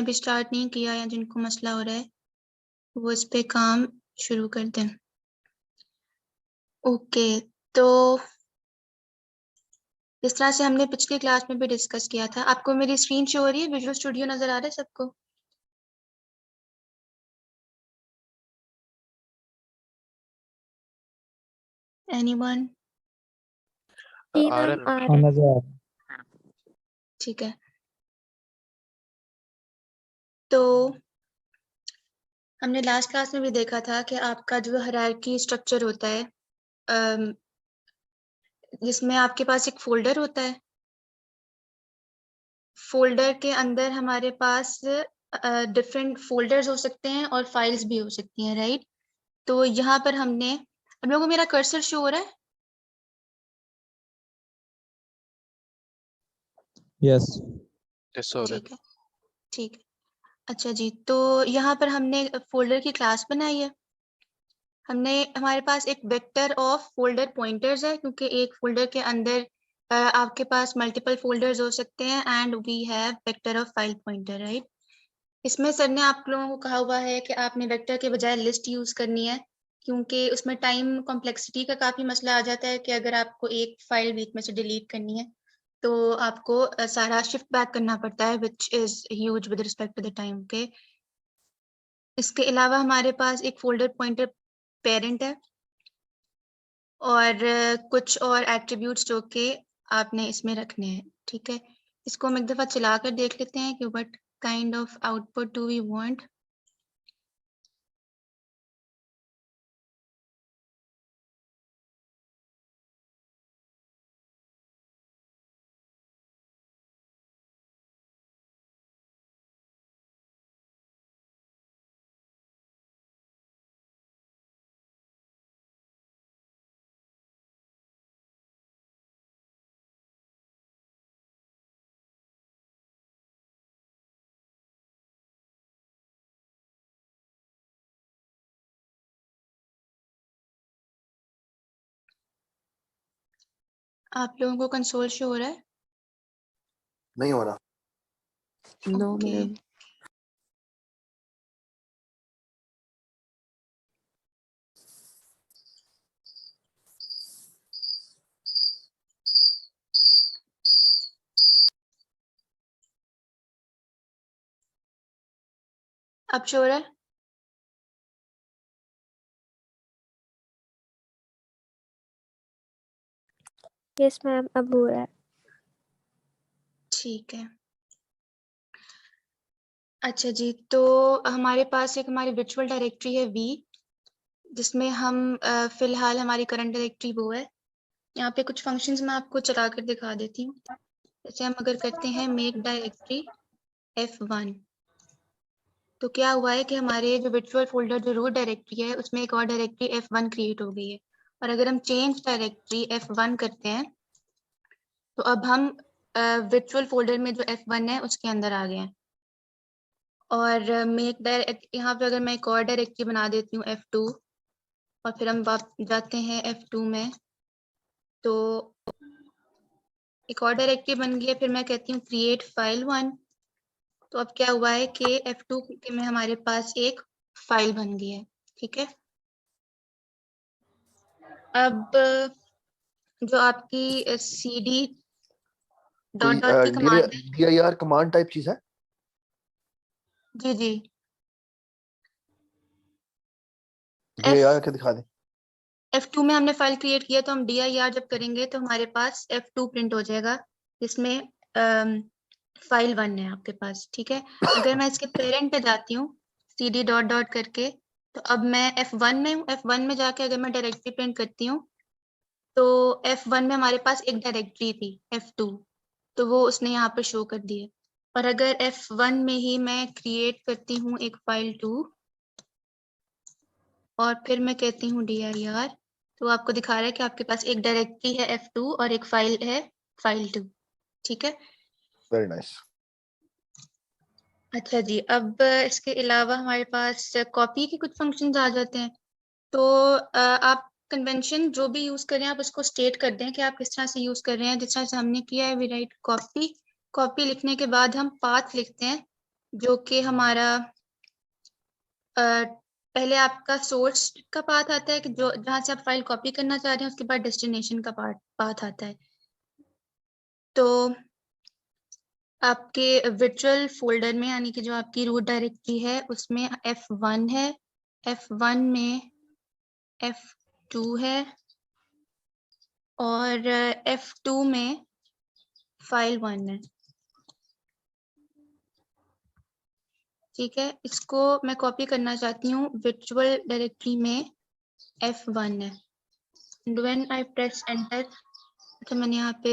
अभी स्टार्ट नहीं किया या जिनको मसला हो रहा है वो इस पे काम शुरू कर दें। ओके, तो जिस तरह से हमने पिछली क्लास में भी डिस्कस किया था, आपको मेरी स्क्रीन शो हो रही है? विजुअल स्टूडियो नजर आ रहा है सबको? एनीवन? ठीक है, तो हमने लास्ट क्लास में भी देखा था कि आपका जो हायरार्की स्ट्रक्चर होता है, जिसमें आपके पास एक फोल्डर होता है, फोल्डर के अंदर हमारे पास डिफरेंट फोल्डर्स हो सकते हैं और फाइल्स भी हो सकती हैं, राइट? तो यहाँ पर हमने, हम लोगों को मेरा कर्सर शो हो रहा है? यस ठीक है, ठीक है। अच्छा जी, तो यहाँ पर हमने फोल्डर की क्लास बनाई है। हमने, हमारे पास एक वेक्टर ऑफ फोल्डर पॉइंटर्स है, क्योंकि एक फोल्डर के अंदर आपके पास मल्टीपल फोल्डर्स हो सकते हैं, and we have vector of file pointer, right? इसमें सर ने आप लोगों को कहा हुआ है कि आपने वेक्टर के बजाय लिस्ट यूज करनी है, क्योंकि उसमें टाइम कॉम्प्लेक्सिटी का काफी मसला आ जाता है कि अगर आपको एक फाइल बीच में से डिलीट करनी है तो आपको सारा शिफ्ट बैक करना पड़ता है, which is huge with respect to the time के। इसके अलावा हमारे पास एक फोल्डर पॉइंटर पेरेंट है और कुछ और एट्रीब्यूट्स जो कि आपने इसमें रखने हैं, ठीक है? इसको हम एक दफा चला कर देख लेते हैं कि what kind of output do we want. आप लोगों को कंसोल शो हो रहा है? नहीं हो रहा। No ma'am. अब शो हो रहा है? यस मैम, अब हो रहा है। ठीक है। अच्छा जी, तो हमारे पास एक हमारी वर्चुअल डायरेक्टरी है वी, जिसमें हम फिलहाल हमारी करंट डायरेक्टरी वो है। यहाँ पे कुछ फंक्शंस मैं आपको चला कर दिखा देती हूँ। जैसे हम अगर करते हैं मेक डायरेक्टरी F1, तो क्या हुआ है कि हमारे जो वर्चुअल फोल्डर जो रूट डायरेक्टरी है उसमें एक और डायरेक्टरी F1 क्रिएट हो गई है। और अगर हम चेंज डायरेक्टरी F1 करते हैं तो अब हम वर्चुअल फोल्डर में जो F1 है उसके अंदर आ गए हैं। और मेक डायरेक्ट, यहाँ पे अगर मैं एक और डायरेक्टरी बना देती हूँ F2, और फिर हम जाते हैं F2 में, तो एक और डायरेक्टरी बन गई है। फिर मैं कहती हूँ क्रिएट फाइल 1, तो अब क्या हुआ है कि F2 में हमारे पास एक फाइल बन गई है, ठीक है? अब जो आपकी cd डॉट डॉट की कमांड है, dir कमांड टाइप चीज है। जी जी, dir के दिखा दे। F2 में हमने फाइल क्रिएट किया, तो हम dir जब करेंगे तो हमारे पास F2 प्रिंट हो जाएगा, जिसमें फाइल 1 है आपके पास, ठीक है? अगर मैं इसके पेरेंट पे जाती हूँ cd डॉट डॉट करके, तो अब मैं F1 में हूँ। F1 में जाके अगर मैं डायरेक्टरी प्रिंट करती हूँ तो F1 में हमारे पास एक डायरेक्टरी थी F2, तो वो उसने यहाँ पर शो कर दी है। और अगर F1 में ही मैं क्रिएट करती हूँ एक फाइल 2 और फिर मैं कहती हूँ dir, तो आपको दिखा रहा है कि आपके पास एक डायरेक्टरी है F2 और एक फाइल है फाइल 2, ठीक है? Very nice. अच्छा जी, अब इसके अलावा हमारे पास कॉपी के कुछ फंक्शंस आ जाते हैं। तो आप कन्वेंशन जो भी यूज कर रहे हैं आप उसको स्टेट कर दें कि आप किस तरह से यूज कर रहे हैं। जिस तरह से हमने किया है, वी राइट कॉपी, कॉपी लिखने के बाद हम पाथ लिखते हैं जो कि हमारा पहले आपका सोर्स का पाथ आता है कि जो जहाँ से आप फाइल कॉपी करना चाह रहे हैं, उसके बाद डेस्टिनेशन का पाथ आता है। तो आपके वर्चुअल फोल्डर में यानी कि जो आपकी रूट डायरेक्टरी है उसमें F1 है, F1 में F2 है और F2 में फाइल 1 है। ठीक है, इसको मैं कॉपी करना चाहती हूँ, वर्चुअल डायरेक्टरी में F1 है। When I press enter, तो मैंने यहाँ पे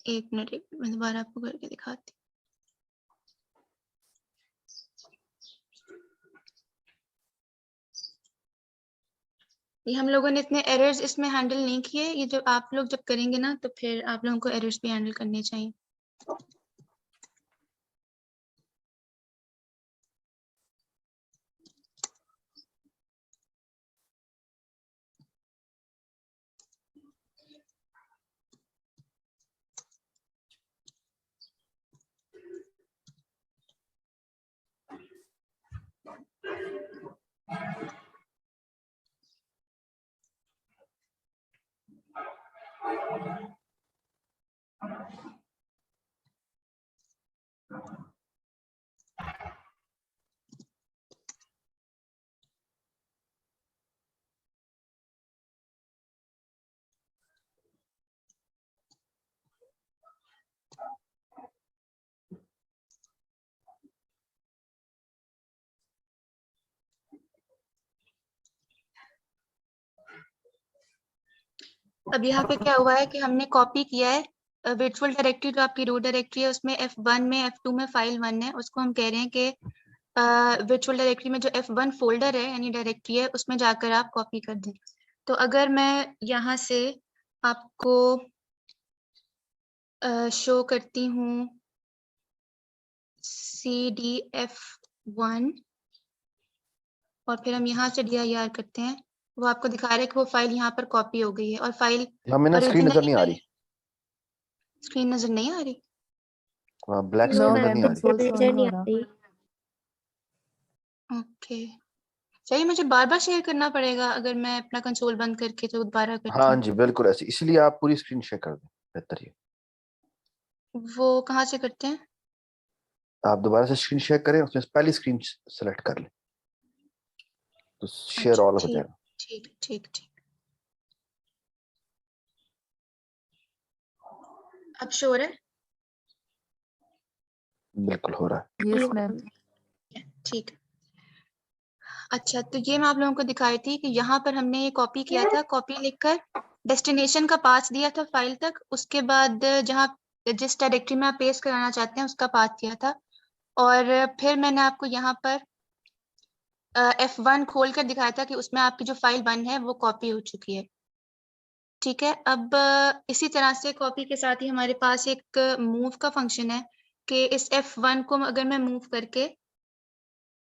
एक मिनट मैं दोबारा आपको करके दिखाती हूँ। ये हम लोगों ने इतने एरर्स इसमें हैंडल नहीं किए, ये जो आप लोग जब करेंगे ना तो फिर आप लोगों को एरर्स भी हैंडल करने चाहिए। अब यहाँ पे क्या हुआ है कि हमने कॉपी किया है वर्चुअल डायरेक्टरी, जो आपकी रूट डायरेक्टरी है उसमें F1 में F2 में फाइल 1 है, उसको हम कह रहे हैं कि वर्चुअल डायरेक्टरी में जो F1 फोल्डर है यानी डायरेक्टरी है उसमें जाकर आप कॉपी कर दें। तो अगर मैं यहाँ से आपको शो करती हूँ CDF1 और फिर हम यहाँ से dir करते हैं, वो आपको दिखा रहा है कि वो फाइल यहाँ पर कॉपी हो गई है और फाइल हमें ना स्क्रीन नजर नहीं आ रही। स्क्रीन नजर नहीं आ रही? ब्लैक नो स्क्रीन नजर मैम, नहीं आ रही। नजर नहीं आ रही। ओके, चाहिए मुझे बार बार शेयर करना पड़ेगा अगर मैं अपना कंसोल बंद करके तो दोबारा करती हाँ हूँ? जी बिल्कुल ऐसे, इसलिए आप पूरी स्क्रीन शेयर कर दें, बेहतर है। वो कहाँ से करते हैं? आप दोबारा से स्क्रीन शेयर करें, उसमें पहली स्क्रीन सेलेक्ट कर लें तो शेयर अच्छा, ऑल हो ठीक जाएगा। ठीक ठीक ठीक। अब श्योर है? बिल्कुल हो रहा है। Yes ma'am. ठीक। अच्छा, तो ये मैं आप लोगों को दिखाई थी कि यहाँ पर हमने ये कॉपी किया था, कॉपी लिखकर डेस्टिनेशन का पाथ दिया था फाइल तक, उसके बाद जहाँ जिस डायरेक्टरी में आप पेस्ट कराना चाहते हैं उसका पाथ दिया था, और फिर मैंने आपको यहाँ पर F1 खोल कर दिखाया था कि उसमें आपकी जो फाइल 1 है वो कॉपी हो चुकी है। ठीक है, अब इसी तरह से कॉपी के साथ ही हमारे पास एक मूव का फंक्शन है कि इस F1 को अगर मैं मूव करके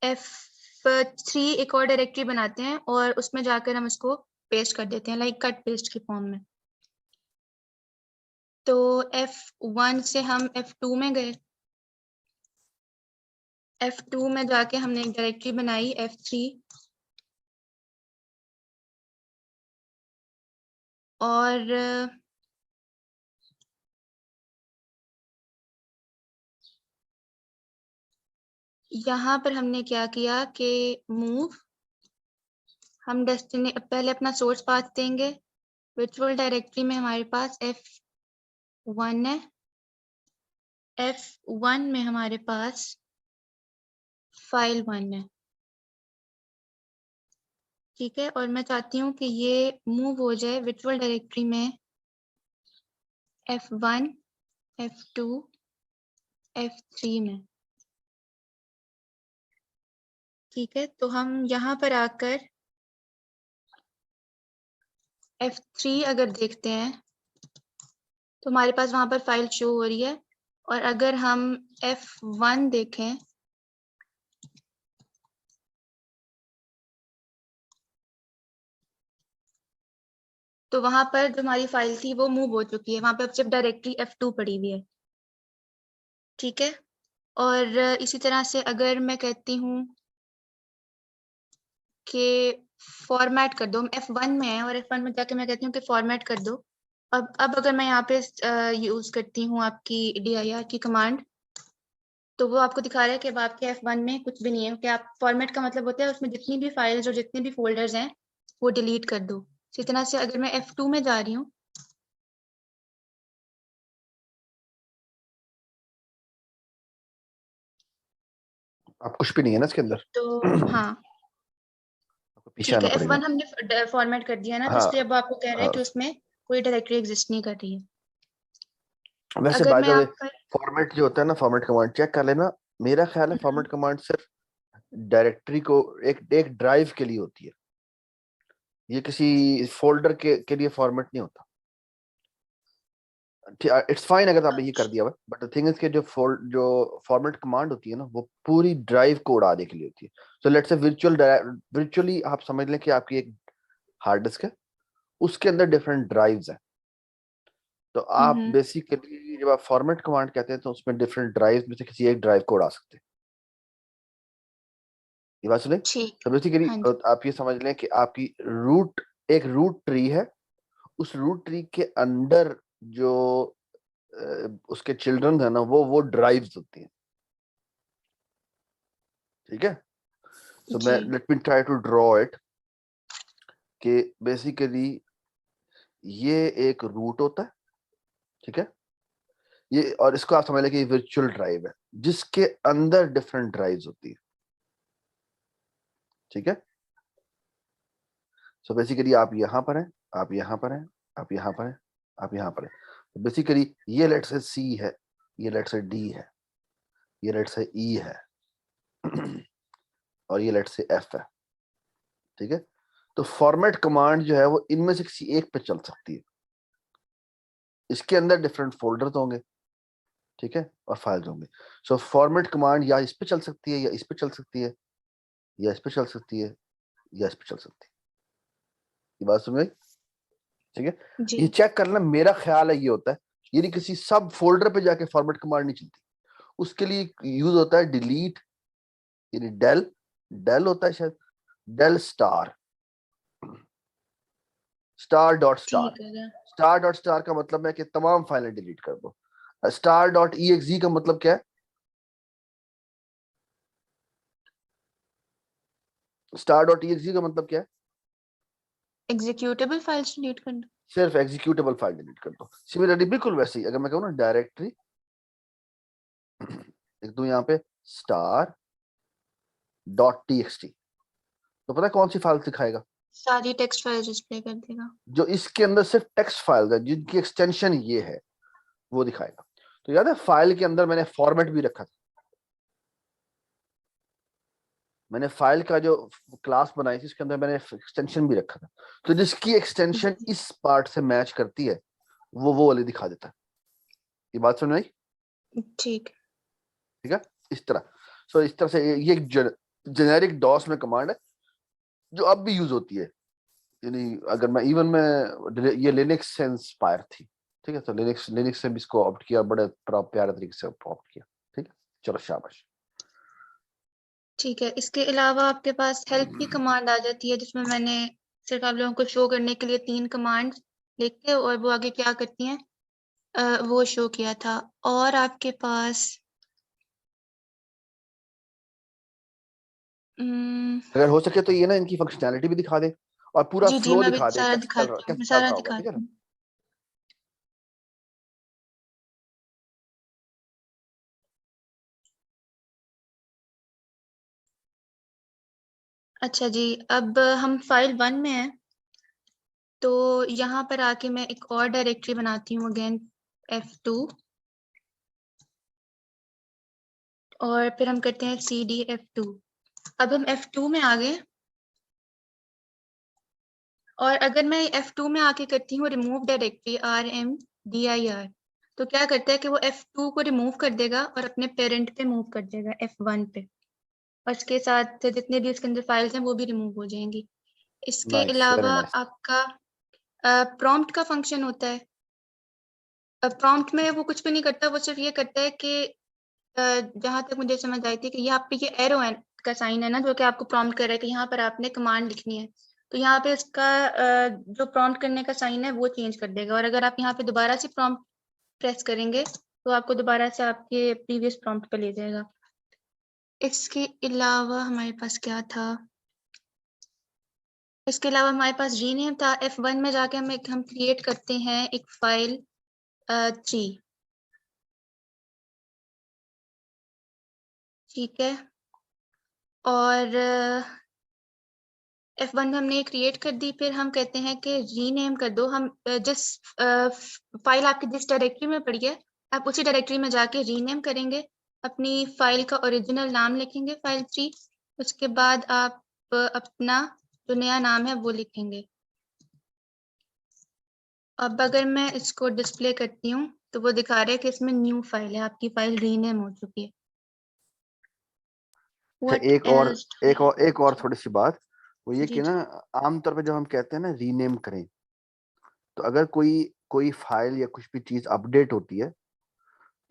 F3 एक और डायरेक्टरी बनाते हैं और उसमें जाकर हम इसको पेस्ट कर देते हैं लाइक कट पेस्ट की फॉर्म में। तो F1 से हम F2 में गए, F2 में जाके हमने एक डायरेक्टरी बनाई F3 और यहाँ पर हमने क्या किया कि मूव, हम पहले अपना सोर्स पाथ देंगे, वर्चुअल डायरेक्टरी में हमारे पास F1 है, F1 में हमारे पास फाइल 1 है। ठीक है, और मैं चाहती हूँ कि ये मूव हो जाए वर्चुअल डायरेक्टरी में F1, F2, F3 में। ठीक है, तो हम यहाँ पर आकर F3 अगर देखते हैं तो हमारे पास वहां पर फाइल शो हो रही है, और अगर हम F1 देखें तो वहां पर जो हमारी फाइल थी वो मूव हो चुकी है, वहां पर सिर्फ डायरेक्टरी F2 पड़ी हुई है। ठीक है, और इसी तरह से अगर मैं कहती हूँ कि फॉर्मेट कर दो, हम F1 में है और F1 में जाके मैं कहती हूँ कि फॉर्मेट कर दो। अब अगर मैं यहाँ पे यूज करती हूँ आपकी dir की कमांड, तो वो आपको दिखा रहा है कि अब आपके F1 में कुछ भी नहीं है, कि आप फॉर्मेट का मतलब होता है उसमें जितनी भी फाइल्स और जितने भी फोल्डर्स हैं वो डिलीट कर दो। इसी तरह से अगर मैं F2 में जा रही हूँ, आप कुछ भी नहीं है ना इसके अंदर। तो हाँ आपको पीछे ठीक आना है, पड़ेगा। F1 हमने फॉर्मेट कर दिया ना, तो हाँ इसलिए अब आपको कह रहा है हाँ। कि उसमें कोई डायरेक्टरी एग्जिस्ट नहीं कर रही है। वैसे अगर बाय मैं द वे यहाँ पर फॉर्मेट जो होता है ना, फॉर्मेट कमांड चेक कर लेना। मेरा ख्याल है फॉर्मेट कमांड सिर्फ डायरेक्टरी को एक एक ड्राइव के लिए होती है, ये किसी फोल्डर के लिए फॉर्मेट नहीं होता। इट्स फाइन अगर आपने ये कर दिया हुआ, बट द थिंग इज कि जो फॉर्मेट कमांड होती है ना, वो पूरी ड्राइव को उड़ाने के लिए होती है। सो लेट्स से वर्चुअली आप समझ लें कि आपकी एक हार्ड डिस्क है, उसके अंदर डिफरेंट ड्राइव्स हैं। तो आप बेसिकली जब आप फॉर्मेट कमांड कहते हैं तो उसमें डिफरेंट ड्राइव में से किसी एक ड्राइव को उड़ा सकते हैं। ये बात सुने। ठीक, तो बेसिकली हाँ जी, आप ये समझ लें कि आपकी एक रूट ट्री है, उस रूट ट्री के अंदर जो उसके चिल्ड्रन है ना, वो ड्राइव्स होती हैं। ठीक है। सो मैं जी, let me try to draw it कि बेसिकली ये एक रूट होता है। ठीक है। ये, और इसको आप समझ लें कि ये वर्चुअल ड्राइव है जिसके अंदर डिफरेंट ड्राइव्स होती है। ठीक है। सो बेसिकली आप यहाँ पर हैं, आप यहाँ पर हैं, आप यहाँ पर हैं, आप यहाँ पर हैं। तो बेसिकली ये लेट से सी है, ये लेट से डी है, ये लेट से ई है और ये लेट से एफ है। ठीक है। तो फॉर्मेट कमांड जो है वो इनमें से किसी एक पे चल सकती है। इसके अंदर डिफरेंट फोल्डर्स होंगे, ठीक है, और फाइल्स होंगे। सो फॉर्मेट कमांड या इस पे चल सकती है, या इस पे चल सकती है, या इस पे चल सकती है, या इस पे चल सकती है। ये बात समझ में आई? ठीक है। जी, ये चेक करना, मेरा ख्याल है ये होता है, यानी किसी सब फोल्डर पे जाके फॉर्मेट कमांड नहीं चलती, उसके लिए यूज होता है डिलीट, यानी डेल डेल होता है शायद, del star star dot star. ठीक है, स्टार डॉट स्टार का मतलब है कि तमाम फाइलें डिलीट कर दो। स्टार डॉट ई का मतलब क्या है? स्टार डॉट ई का मतलब क्या है? एग्जीक्यूटेबल फाइल्स डिलीट कर दो। सिर्फ एग्जीक्यूटेबल फाइल डिलीट कर दो। सिमिलरली बिल्कुल वैसे ही अगर मैं कहूँ ना डायरेक्टरी, लिख दूं यहाँ पे स्टार डॉट टीएक्सटी, तो पता है कौन सी फाइल दिखाएगा? सारी टेक्स्ट फाइल्स डिस्प्ले कर देगा। जो इसके अंदर सिर्फ टेक्स्ट फाइल है, जिनकी एक्सटेंशन ये है, वो दिखाएगा। तो याद है फाइल के अंदर मैंने फॉर्मेट भी रखा था, मैंने फाइल का जो क्लास बनाई थी उसके अंदर मैंने एक्सटेंशन भी रखा था। तो जिसकी एक्सटेंशन इस पार्ट से मैच करती है वो वाली दिखा देता है। ये बात समझ में आई? ठीक, ठीक है। इस तरह, सो इस तरह से ये एक जेनेरिक डॉस में कमांड है जो अब भी यूज होती है। यानी अगर मैं इवन में ये लिनक्स से इंस्पायर थी। ठीक है। तो लिनक्स से भी इसको ऑप्ट किया, बड़े प्यारे तरीके से ऑप्ट किया। ठीक है। चलो शाबाश। ठीक है। इसके अलावा आपके पास हेल्प की कमांड आ जाती है, जिसमें मैंने सिर्फ आप लोगों को शो करने के लिए 3 कमांड लिख के और वो आगे क्या करती हैं वो शो किया था। और आपके पास अगर हो सके तो ये ना इनकी फंक्शनैलिटी भी दिखा दे और पूरा जी जी, फ्लो मैं अभी दिखा दे, सारा कैसे चल रहा, दिखाती हूँ, कैसे मैं चल सारा रहा होगा। ठीक है दिखाती ना? हूँ। अच्छा जी, अब हम फाइल 1 में हैं, तो यहाँ पर आके मैं एक और डायरेक्टरी बनाती हूँ, अगेन F2, और फिर हम करते हैं CD F2। अब हम F2 में आ गए, और अगर मैं F2 में आके करती हूँ रिमूव डायरेक्टरी RMDIR, तो क्या करता है कि वो F2 को रिमूव कर देगा और अपने पेरेंट पे मूव कर देगा F1 पे, और इसके साथ जितने भी उसके अंदर फाइल्स हैं वो भी रिमूव हो जाएंगी। इसके नाइस, वेरी अलावा नाइस। आपका प्रॉम्प्ट का फंक्शन होता है। प्रॉम्प्ट में वो कुछ भी नहीं करता, वो सिर्फ ये करता है कि जहां तक मुझे समझ आई थी कि यहाँ पे ये एरो का साइन है ना, जो कि आपको प्रॉम्प्ट कर रहा है कि यहाँ पर आपने कमांड लिखनी है, तो यहाँ पे इसका जो प्रॉम्प्ट करने का साइन है वो चेंज कर देगा, और अगर आप यहाँ पे दोबारा से प्रॉम्प्ट प्रेस करेंगे तो आपको दोबारा से आपके प्रीवियस प्रॉम्प्ट पे ले जाएगा। इसके अलावा हमारे पास क्या था? इसके अलावा हमारे पास रीनेम था। F1 में जाके हम क्रिएट करते हैं एक फाइल 3, ठीक है, और F1 में हमने क्रिएट कर दी। फिर हम कहते हैं कि रीनेम कर दो। हम जिस फाइल आपकी जिस डायरेक्टरी में पड़ी है, आप उसी डायरेक्टरी में जाके रीनेम करेंगे, अपनी फाइल का ओरिजिनल नाम लिखेंगे फाइल 3, उसके बाद आप अपना जो नया नाम है वो लिखेंगे। अब अगर मैं इसको डिस्प्ले करती हूँ तो वो दिखा रहा है कि इसमें न्यू फाइल है, आपकी फाइल रीनेम हो चुकी है। What else do we have? एक और थोड़ी सी बात, वो ये जी कि ना आमतौर पे जब हम कहते हैं ना रीनेम करें, तो अगर कोई फाइल या कुछ भी चीज अपडेट होती है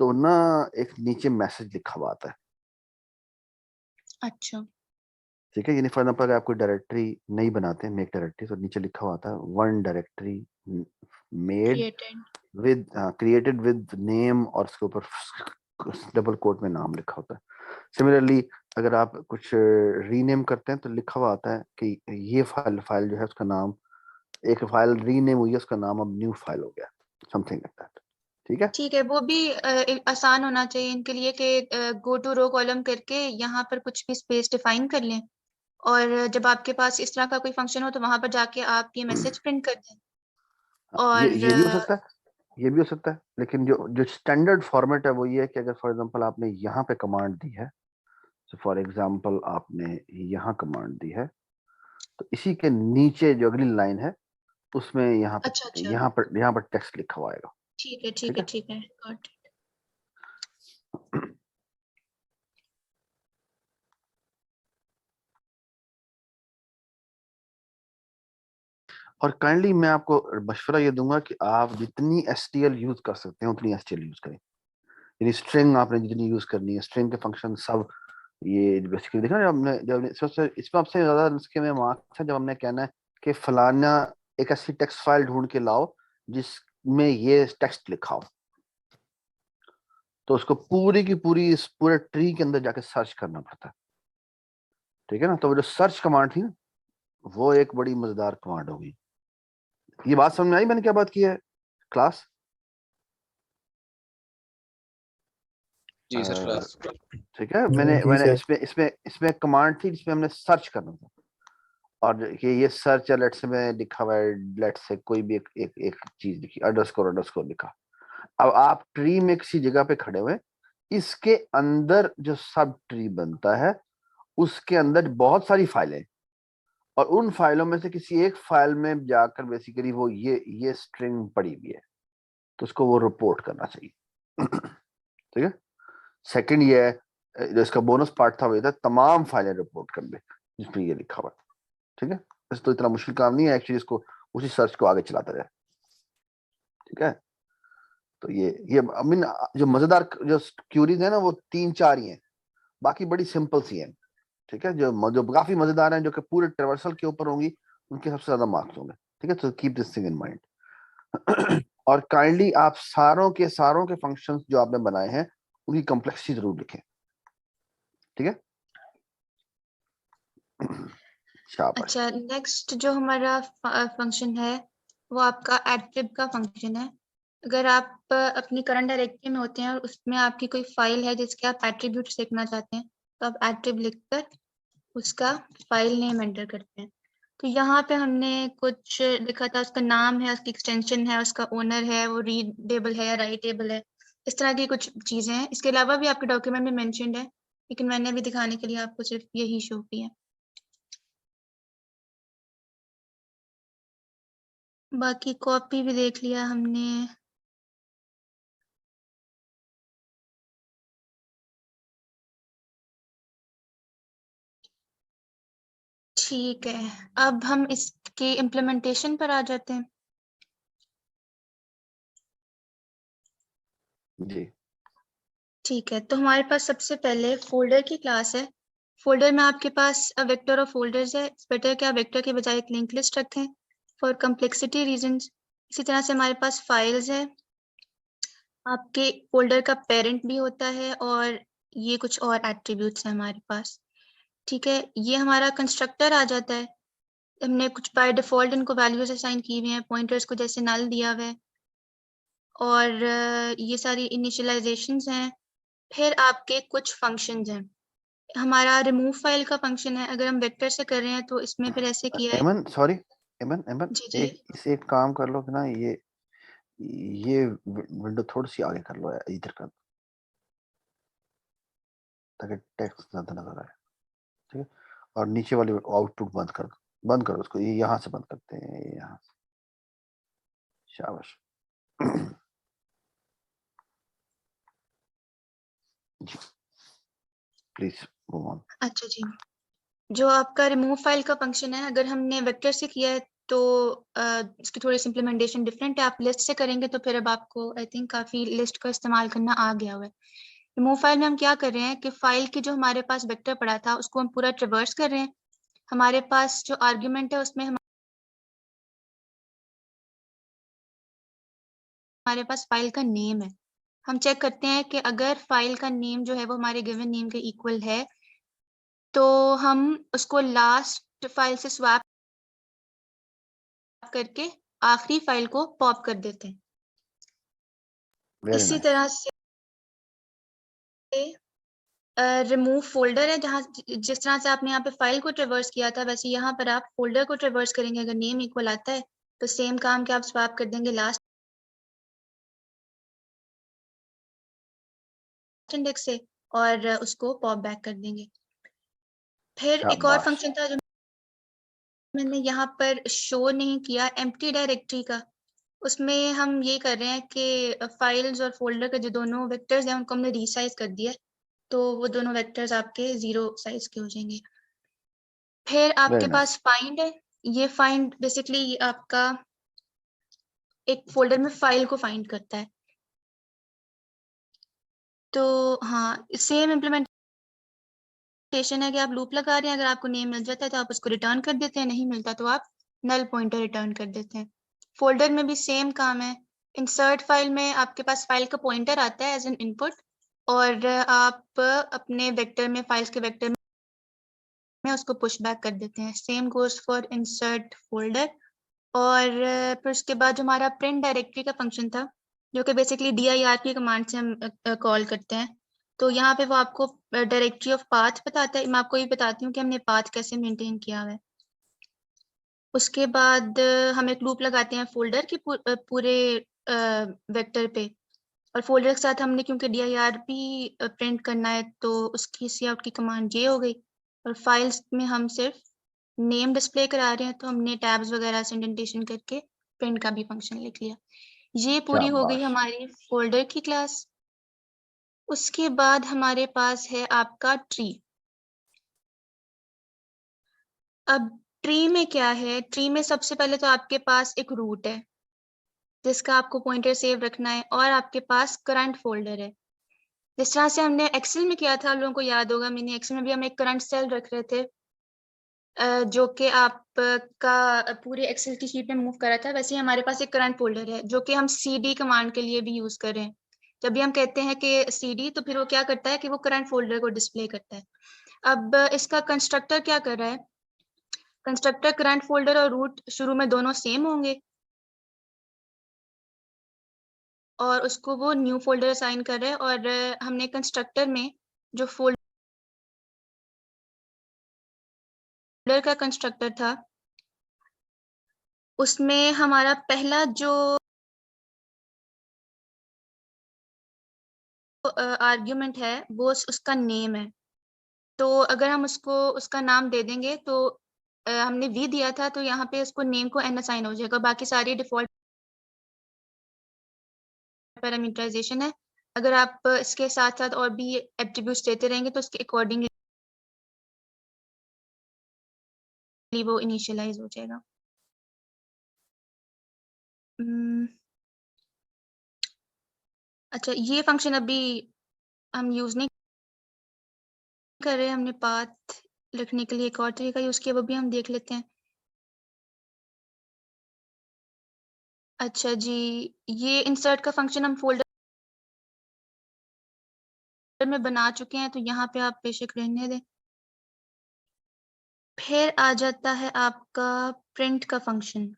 तो ना एक नीचे मैसेज लिखा हुआ आता है। अच्छा, ठीक है, यानी फॉर एग्जाम्पल अगर आप कोई डायरेक्टरी नहीं बनाते मेक डायरेक्टरी, तो नीचे लिखा हुआ आता है one directory made created। With created with name, और उसके ऊपर डबल कोट में नाम लिखा होता है। सिमिलरली अगर आप कुछ रीनेम करते हैं तो लिखा हुआ आता है कि ये फाइल जो है उसका नाम, एक फाइल रीनेम हुई है उसका नाम अब न्यू फाइल हो गया, समथिंग लाइक दैट। ठीक है, ठीक है, वो भी आसान होना चाहिए इनके लिए कि गो टू रो कॉलम करके यहाँ पर कुछ भी स्पेस डिफाइन कर लें, और जब आपके पास इस तरह का कोई फंक्शन हो तो वहां पर जाके आप ये मैसेज प्रिंट कर दें। और ये भी हो सकता है, ये भी हो सकता है, लेकिन जो जो स्टैंडर्ड फॉर्मेट है वो ये है कि अगर फॉर एग्जांपल आपने यहाँ पे कमांड दी है, तो फॉर एग्जांपल आपने यहाँ कमांड दी है, तो इसी के नीचे जो अगली लाइन है उसमें अच्छा अच्छा, यहाँ पर टेक्स्ट लिखा हुआ आएगा। ठीक है ठीक ठीक है है, ठीक है, गॉट। और काइंडली मैं आपको मशवरा ये दूंगा कि आप जितनी STL यूज कर सकते हैं उतनी STL यूज करें। यानी स्ट्रिंग आपने जितनी यूज करनी है, स्ट्रिंग के फंक्शन सब, ये बेसिकली देखा ना, जब सबसे इसमें आपसे ज्यादा नुस्खे में मार्क्स है जब हमने कहना है कि फलाना एक ऐसी टेक्स्ट फाइल ढूंढ के लाओ जिसमें ये टेक्स्ट लिखा हो, तो उसको पूरी की पूरी इस पूरे ट्री के अंदर जाके सर्च करना पड़ता है। ठीक है ना, तो वो जो सर्च कमांड थी ना, वो एक बड़ी मजेदार कमांड होगी। ये बात समझ में आई मैंने क्या बात की है क्लास? जी सर क्लास। ठीक है, मैंने सर। इसमें कमांड थी जिसमें हमने सर्च करना था, और ये सर्च है, लेट्स से मैं लिखा हुआ है, लेट्स से कोई भी एक चीज लिखी, अंडरस्कोर लिखा। अब आप ट्री में किसी जगह पे खड़े हुए, इसके अंदर जो सब ट्री बनता है उसके अंदर बहुत सारी फाइलें, और उन फाइलों में से किसी एक फाइल में जाकर बेसिकली वो ये स्ट्रिंग पड़ी हुई है, तो उसको वो रिपोर्ट करना चाहिए। ठीक है, सेकंड ये है, जो इसका बोनस पार्ट था वो ये था तमाम फाइलें रिपोर्ट कर ले जिसमें ये लिखा हुआ है। ठीक है, वैसे तो इतना मुश्किल काम नहीं है एक्चुअली, इसको उसी सर्च को आगे चलाता जाए। ठीक है, तो ये आई मीन जो मजेदार जो क्यूरीज है ना वो 3-4 ही हैं, बाकी बड़ी सिंपल सी हैं। ठीक है, जो काफी मजेदार हैं, जो कि पूरे ट्रेवर्सल के ऊपर होंगी, उनके सबसे ज्यादा मार्क्स होंगे। ठीक है, तो keep this thing in mind. और काइंडली आप सारों के फंक्शंस जो आपने बनाए हैं उनकी कॉम्प्लेक्सिटी जरूर लिखें। ठीक है, शाबाश। अच्छा, नेक्स्ट जो हमारा फंक्शन है वो आपका एट्रिब का फंक्शन है। अगर आप अपनी करंट डायरेक्टरी में होते हैं और उसमें आपकी कोई फाइल है जिसके आप एट्रीब्यूट्स देखना चाहते हैं, तो आप एट्रिब लिखकर उसका फाइल नेम एंटर करते हैं। तो यहाँ पे हमने कुछ लिखा था, उसका नाम है, उसकी एक्सटेंशन है, उसका ओनर है, वो रीडेबल है या राइटेबल है, इस तरह की कुछ चीजें हैं। इसके अलावा भी आपके डॉक्यूमेंट में मेंशन्ड है, लेकिन मैंने अभी दिखाने के लिए आपको सिर्फ यही शो किया। बाकी कॉपी भी देख लिया हमने। ठीक है, अब हम इसके इम्प्लीमेंटेशन पर आ जाते हैं। जी, ठीक है, तो हमारे पास सबसे पहले फोल्डर की क्लास है। फोल्डर में आपके पास वेक्टर ऑफ फोल्डर्स है। इट्स बेटर कि आप वेक्टर के बजाय एक लिंक लिस्ट रखें फॉर कम्प्लेक्सिटी रीजंस। इसी तरह से हमारे पास फाइल्स है। आपके फोल्डर का पेरेंट भी होता है और ये कुछ और एट्रीब्यूट्स हैं हमारे पास। ठीक है, ये हमारा कंस्ट्रक्टर आ जाता है। हमने कुछ बाय डिफॉल्ट इनको वैल्यूज असाइन की हुई हैं, पॉइंटर्स को जैसे नल दिया हुआ है और ये सारी इनिशियलाइजेशंस हैं। फिर आपके कुछ फंक्शंस हैं। हमारा रिमूव फाइल का फंक्शन है। अगर हम वेक्टर से कर रहे हैं तो इसमें फिर ऐसे किया है। एमन सॉरी, एमन एमन जी जी एक काम कर लो कि ना, ये विंडो थोड़ी सी आगे कर लो इधर कर, ताकि टेक्स्ट ज्यादा नजर आए। ठीक है, और नीचे वाली आउटपुट बंद करो उसको, ये यहाँ से बंद करते हैं, ये यहाँ से। शाबाश। जी प्लीज गो ऑन। अच्छा जी, जो आपका रिमूव फाइल का फंक्शन है, अगर हमने वेक्टर से किया है तो इसकी थोड़ी सी इम्प्लीमेंटेशन डिफरेंट है। आप लिस्ट से करेंगे तो फिर अब आपको आई थिंक काफी लिस्ट का इस्तेमाल करना आ गया हुआ है। रिमूव फाइल में हम क्या कर रहे हैं कि फाइल की जो हमारे पास वेक्टर पड़ा था उसको हम पूरा ट्रिवर्स कर रहे हैं। हमारे पास जो आर्ग्यूमेंट है उसमें हमारे पास फाइल का नेम है। हम चेक करते हैं कि अगर फाइल का नेम जो है वो हमारे गिवन नेम के इक्वल है तो हम उसको लास्ट फाइल से स्वैप करके आखिरी फाइल को पॉप कर देते हैं। वेरी इसी नाइस। तरह से रिमूव फोल्डर है, जहाँ जिस तरह से आपने यहाँ पे फाइल को ट्रेवर्स किया था वैसे यहाँ पर आप फोल्डर को ट्रेवर्स करेंगे। अगर नेम इक्वल आता है तो सेम काम के आप स्वैप कर देंगे लास्ट इंडेक्स से और उसको पॉप बैक कर देंगे। फिर एक और शाबाश। फंक्शन था जो मैंने यहाँ पर शो नहीं किया, एम्प्टी डायरेक्टरी का। उसमें हम ये कर रहे हैं कि फाइल्स और फोल्डर के जो दोनों वेक्टर्स हैं उनको हमने रीसाइज कर दिया है, तो वो दोनों वेक्टर्स आपके 0 साइज के हो जाएंगे। फिर आपके वेरी नाइस। पास फाइंड है। ये फाइंड बेसिकली आपका एक फोल्डर में फाइल को फाइंड करता है। तो हाँ, सेम इम्प्लीमेंटेशन है कि आप लूप लगा रहे हैं। अगर आपको नेम मिल जाता है तो आप उसको रिटर्न कर देते हैं, नहीं मिलता तो आप नल पॉइंटर रिटर्न कर देते हैं। फोल्डर में भी सेम काम है। इंसर्ट फाइल में आपके पास फाइल का पॉइंटर आता है एज एन इनपुट और आप अपने वेक्टर में फाइल्स के वेक्टर में उसको पुश बैक कर देते हैं। Same goes for insert folder. और फिर उसके बाद जो हमारा प्रिंट डायरेक्टरी का फंक्शन था जो कि बेसिकली dir की कमांड से हम कॉल करते हैं, तो यहाँ पे वो आपको डायरेक्टरी ऑफ पाथ बताता है। मैं आपको ये बताती हूँ कि हमने पाथ कैसे मेंटेन किया हुआ है। उसके बाद हम एक लूप लगाते हैं फोल्डर के पूरे वेक्टर पे। और फोल्डर के साथ हमने क्योंकि dir भी प्रिंट करना है तो उसकी काउट की कमांड ये हो गई। और फाइल्स में हम सिर्फ नेम डिस्प्ले करा रहे हैं तो हमने टैब्स वगैरह से इंडेंटेशन करके प्रिंट का भी फंक्शन लिख लिया। ये पूरी हो गई शाबाश। हमारी फोल्डर की क्लास। उसके बाद हमारे पास है आपका ट्री। अब ट्री में क्या है, ट्री में सबसे पहले तो आपके पास एक रूट है जिसका आपको पॉइंटर सेव रखना है और आपके पास करंट फोल्डर है। जिस तरह से हमने एक्सेल में किया था, आप लोगों को याद होगा, मिनी एक्सेल में भी हम एक करंट सेल रख रहे थे जो कि आपका पूरे एक्सेल की शीट में मूव कर रहा था। वैसे ही हमारे पास एक करंट फोल्डर है जो कि हम cd कमांड के लिए भी यूज कर रहे हैं। जब भी हम कहते हैं कि cd तो फिर वो क्या करता है कि वो करंट फोल्डर को डिस्प्ले करता है। अब इसका कंस्ट्रक्टर क्या कर रहा है, कंस्ट्रक्टर करंट फोल्डर और रूट शुरू में दोनों सेम होंगे और उसको वो न्यू फोल्डर असाइन कर रहा है। और हमने कंस्ट्रक्टर में जो फोल्डर का कंस्ट्रक्टर था उसमें हमारा पहला जो आर्ग्यूमेंट है वो उसका नेम है। तो अगर हम उसको उसका नाम दे देंगे तो हमने v दिया था तो यहाँ पे उसको नेम को n असाइन हो जाएगा। बाकी सारी डिफॉल्ट पैरामीटराइजेशन है। अगर आप इसके साथ साथ और भी एट्रीब्यूट्स देते रहेंगे तो उसके अकॉर्डिंगली वो इनिशियलाइज हो जाएगा। अच्छा, ये फंक्शन अभी हम यूज नहीं कर रहे, हमने पाथ लिखने के लिए एक और तरीका यूज किया, वो भी हम देख लेते हैं। अच्छा जी, ये इंसर्ट का फंक्शन हम फोल्डर में बना चुके हैं, तो यहाँ पे आप बेशक रहने दें। फिर आ जाता है आपका प्रिंट का फंक्शन।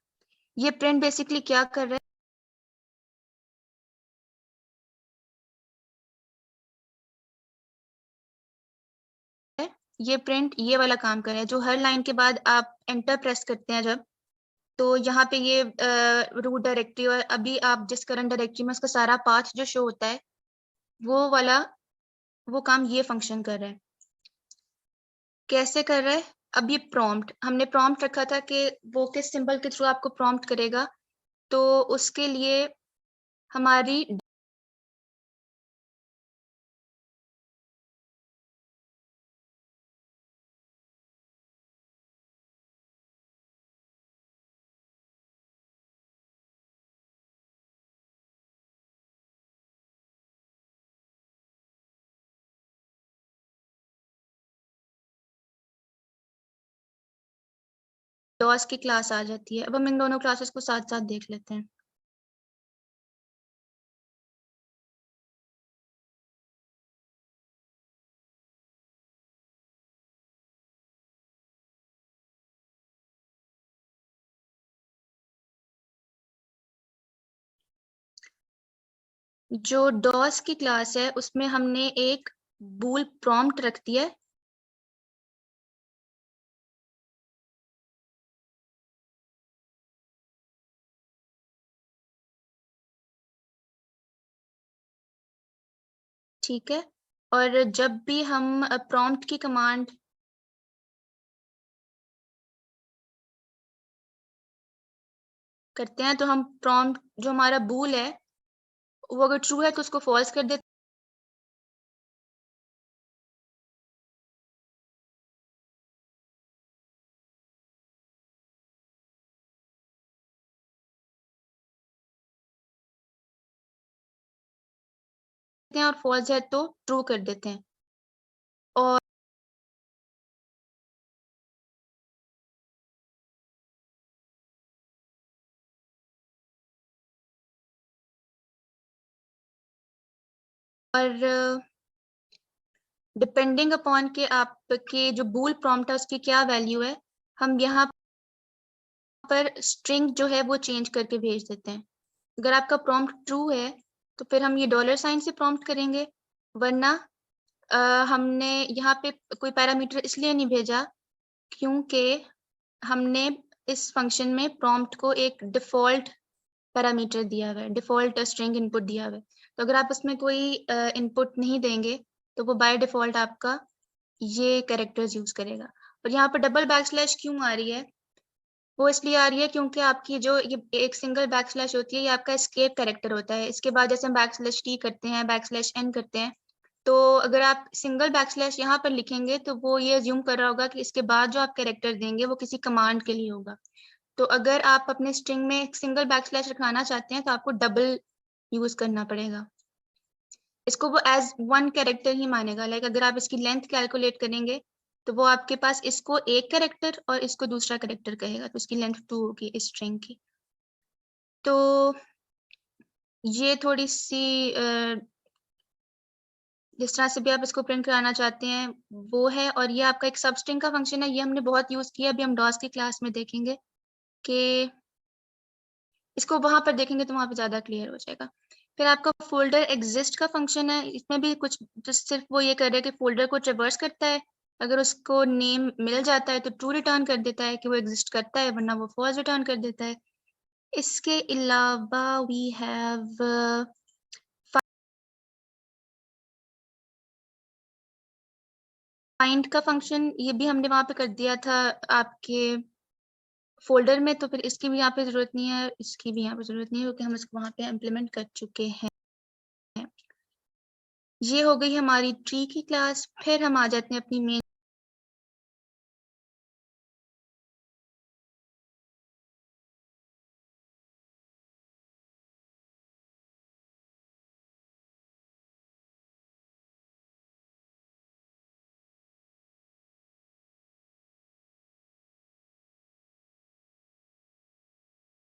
ये प्रिंट बेसिकली क्या कर रहा है, ये प्रिंट ये वाला काम कर रहा है, जो हर लाइन के बाद आप एंटर प्रेस करते हैं जब, तो यहाँ पे ये रूट डायरेक्टरी और अभी आप जिस करंट डायरेक्टरी में उसका सारा पाथ जो शो होता है, वो वाला वो काम ये फंक्शन कर रहा है। कैसे कर रहा है? अब ये प्रॉम्प्ट, हमने प्रॉम्प्ट रखा था कि वो किस सिंबल के थ्रू आपको प्रॉम्प्ट करेगा, तो उसके लिए हमारी डॉस की क्लास आ जाती है। अब हम इन दोनों क्लासेस को साथ साथ देख लेते हैं। जो डॉस की क्लास है उसमें हमने एक बूल प्रॉम्प्ट रख दिया है, ठीक है। और जब भी हम प्रॉम्प्ट की कमांड करते हैं, तो हम प्रॉम्प्ट जो हमारा बूल है वो अगर ट्रू है तो उसको फॉल्स कर देते हैं, और फॉल्स है तो ट्रू कर देते हैं। और डिपेंडिंग अपॉन के आपके जो बूल प्रॉम्प्ट है उसकी क्या वैल्यू है, हम यहाँ पर स्ट्रिंग जो है वो चेंज करके भेज देते हैं। अगर आपका प्रॉम्प्ट ट्रू है तो फिर हम ये डॉलर साइन से प्रॉम्प्ट करेंगे, वरना हमने यहाँ पे कोई पैरामीटर इसलिए नहीं भेजा क्योंकि हमने इस फंक्शन में प्रॉम्प्ट को एक डिफॉल्ट पैरामीटर दिया हुआ है, डिफॉल्ट स्ट्रिंग इनपुट दिया हुआ है। तो अगर आप उसमें कोई इनपुट नहीं देंगे तो वो बाय डिफॉल्ट आपका ये कैरेक्टर्स यूज करेगा। और यहाँ पर डबल बैकस्लैश क्यों आ रही है? वो इसलिए आ रही है क्योंकि आपकी जो ये एक सिंगल बैकस्लैश होती है, ये आपका एस्केप कैरेक्टर होता है। इसके बाद जैसे हम बैकस्लैश टी करते हैं, बैकस्लैश एन करते हैं, तो अगर आप सिंगल बैकस्लैश यहाँ पर लिखेंगे तो वो ये अज्यूम कर रहा होगा कि इसके बाद जो आप कैरेक्टर देंगे वो किसी कमांड के लिए होगा। तो अगर आप अपने स्ट्रिंग में एक सिंगल बैकस्लैश रखवाना चाहते हैं तो आपको डबल यूज करना पड़ेगा। इसको वो एज वन कैरेक्टर ही मानेगा। लाइक अगर आप इसकी लेंथ कैलकुलेट करेंगे तो वो आपके पास इसको एक कैरेक्टर और इसको दूसरा कैरेक्टर कहेगा, तो इसकी लेंथ 2 होगी इस स्ट्रिंग की। तो ये थोड़ी सी जिस तरह से भी आप इसको प्रिंट कराना चाहते हैं वो है। और ये आपका एक सब स्ट्रिंग का फंक्शन है, ये हमने बहुत यूज किया, अभी हम डॉस की क्लास में देखेंगे कि इसको वहां पर देखेंगे तो वहां पे ज्यादा क्लियर हो जाएगा। फिर आपका फोल्डर एग्जिस्ट का फंक्शन है, इसमें भी कुछ जस्ट सिर्फ वो ये कर रहा है कि फोल्डर को ट्रेवर्स करता है, अगर उसको नेम मिल जाता है तो ट्रू रिटर्न कर देता है कि वो एग्जिस्ट करता है, वरना वो फॉल्स रिटर्न कर देता है। इसके अलावा वी हैव फाइंड का फंक्शन, ये भी हमने वहां पे कर दिया था आपके फोल्डर में, तो फिर इसकी भी यहाँ पे जरूरत नहीं है, इसकी भी यहाँ पे जरूरत नहीं है क्योंकि हम इसको वहां पे इम्प्लीमेंट कर चुके हैं। ये हो गई हमारी ट्री की क्लास। फिर हम आ जाते हैं अपनी मेन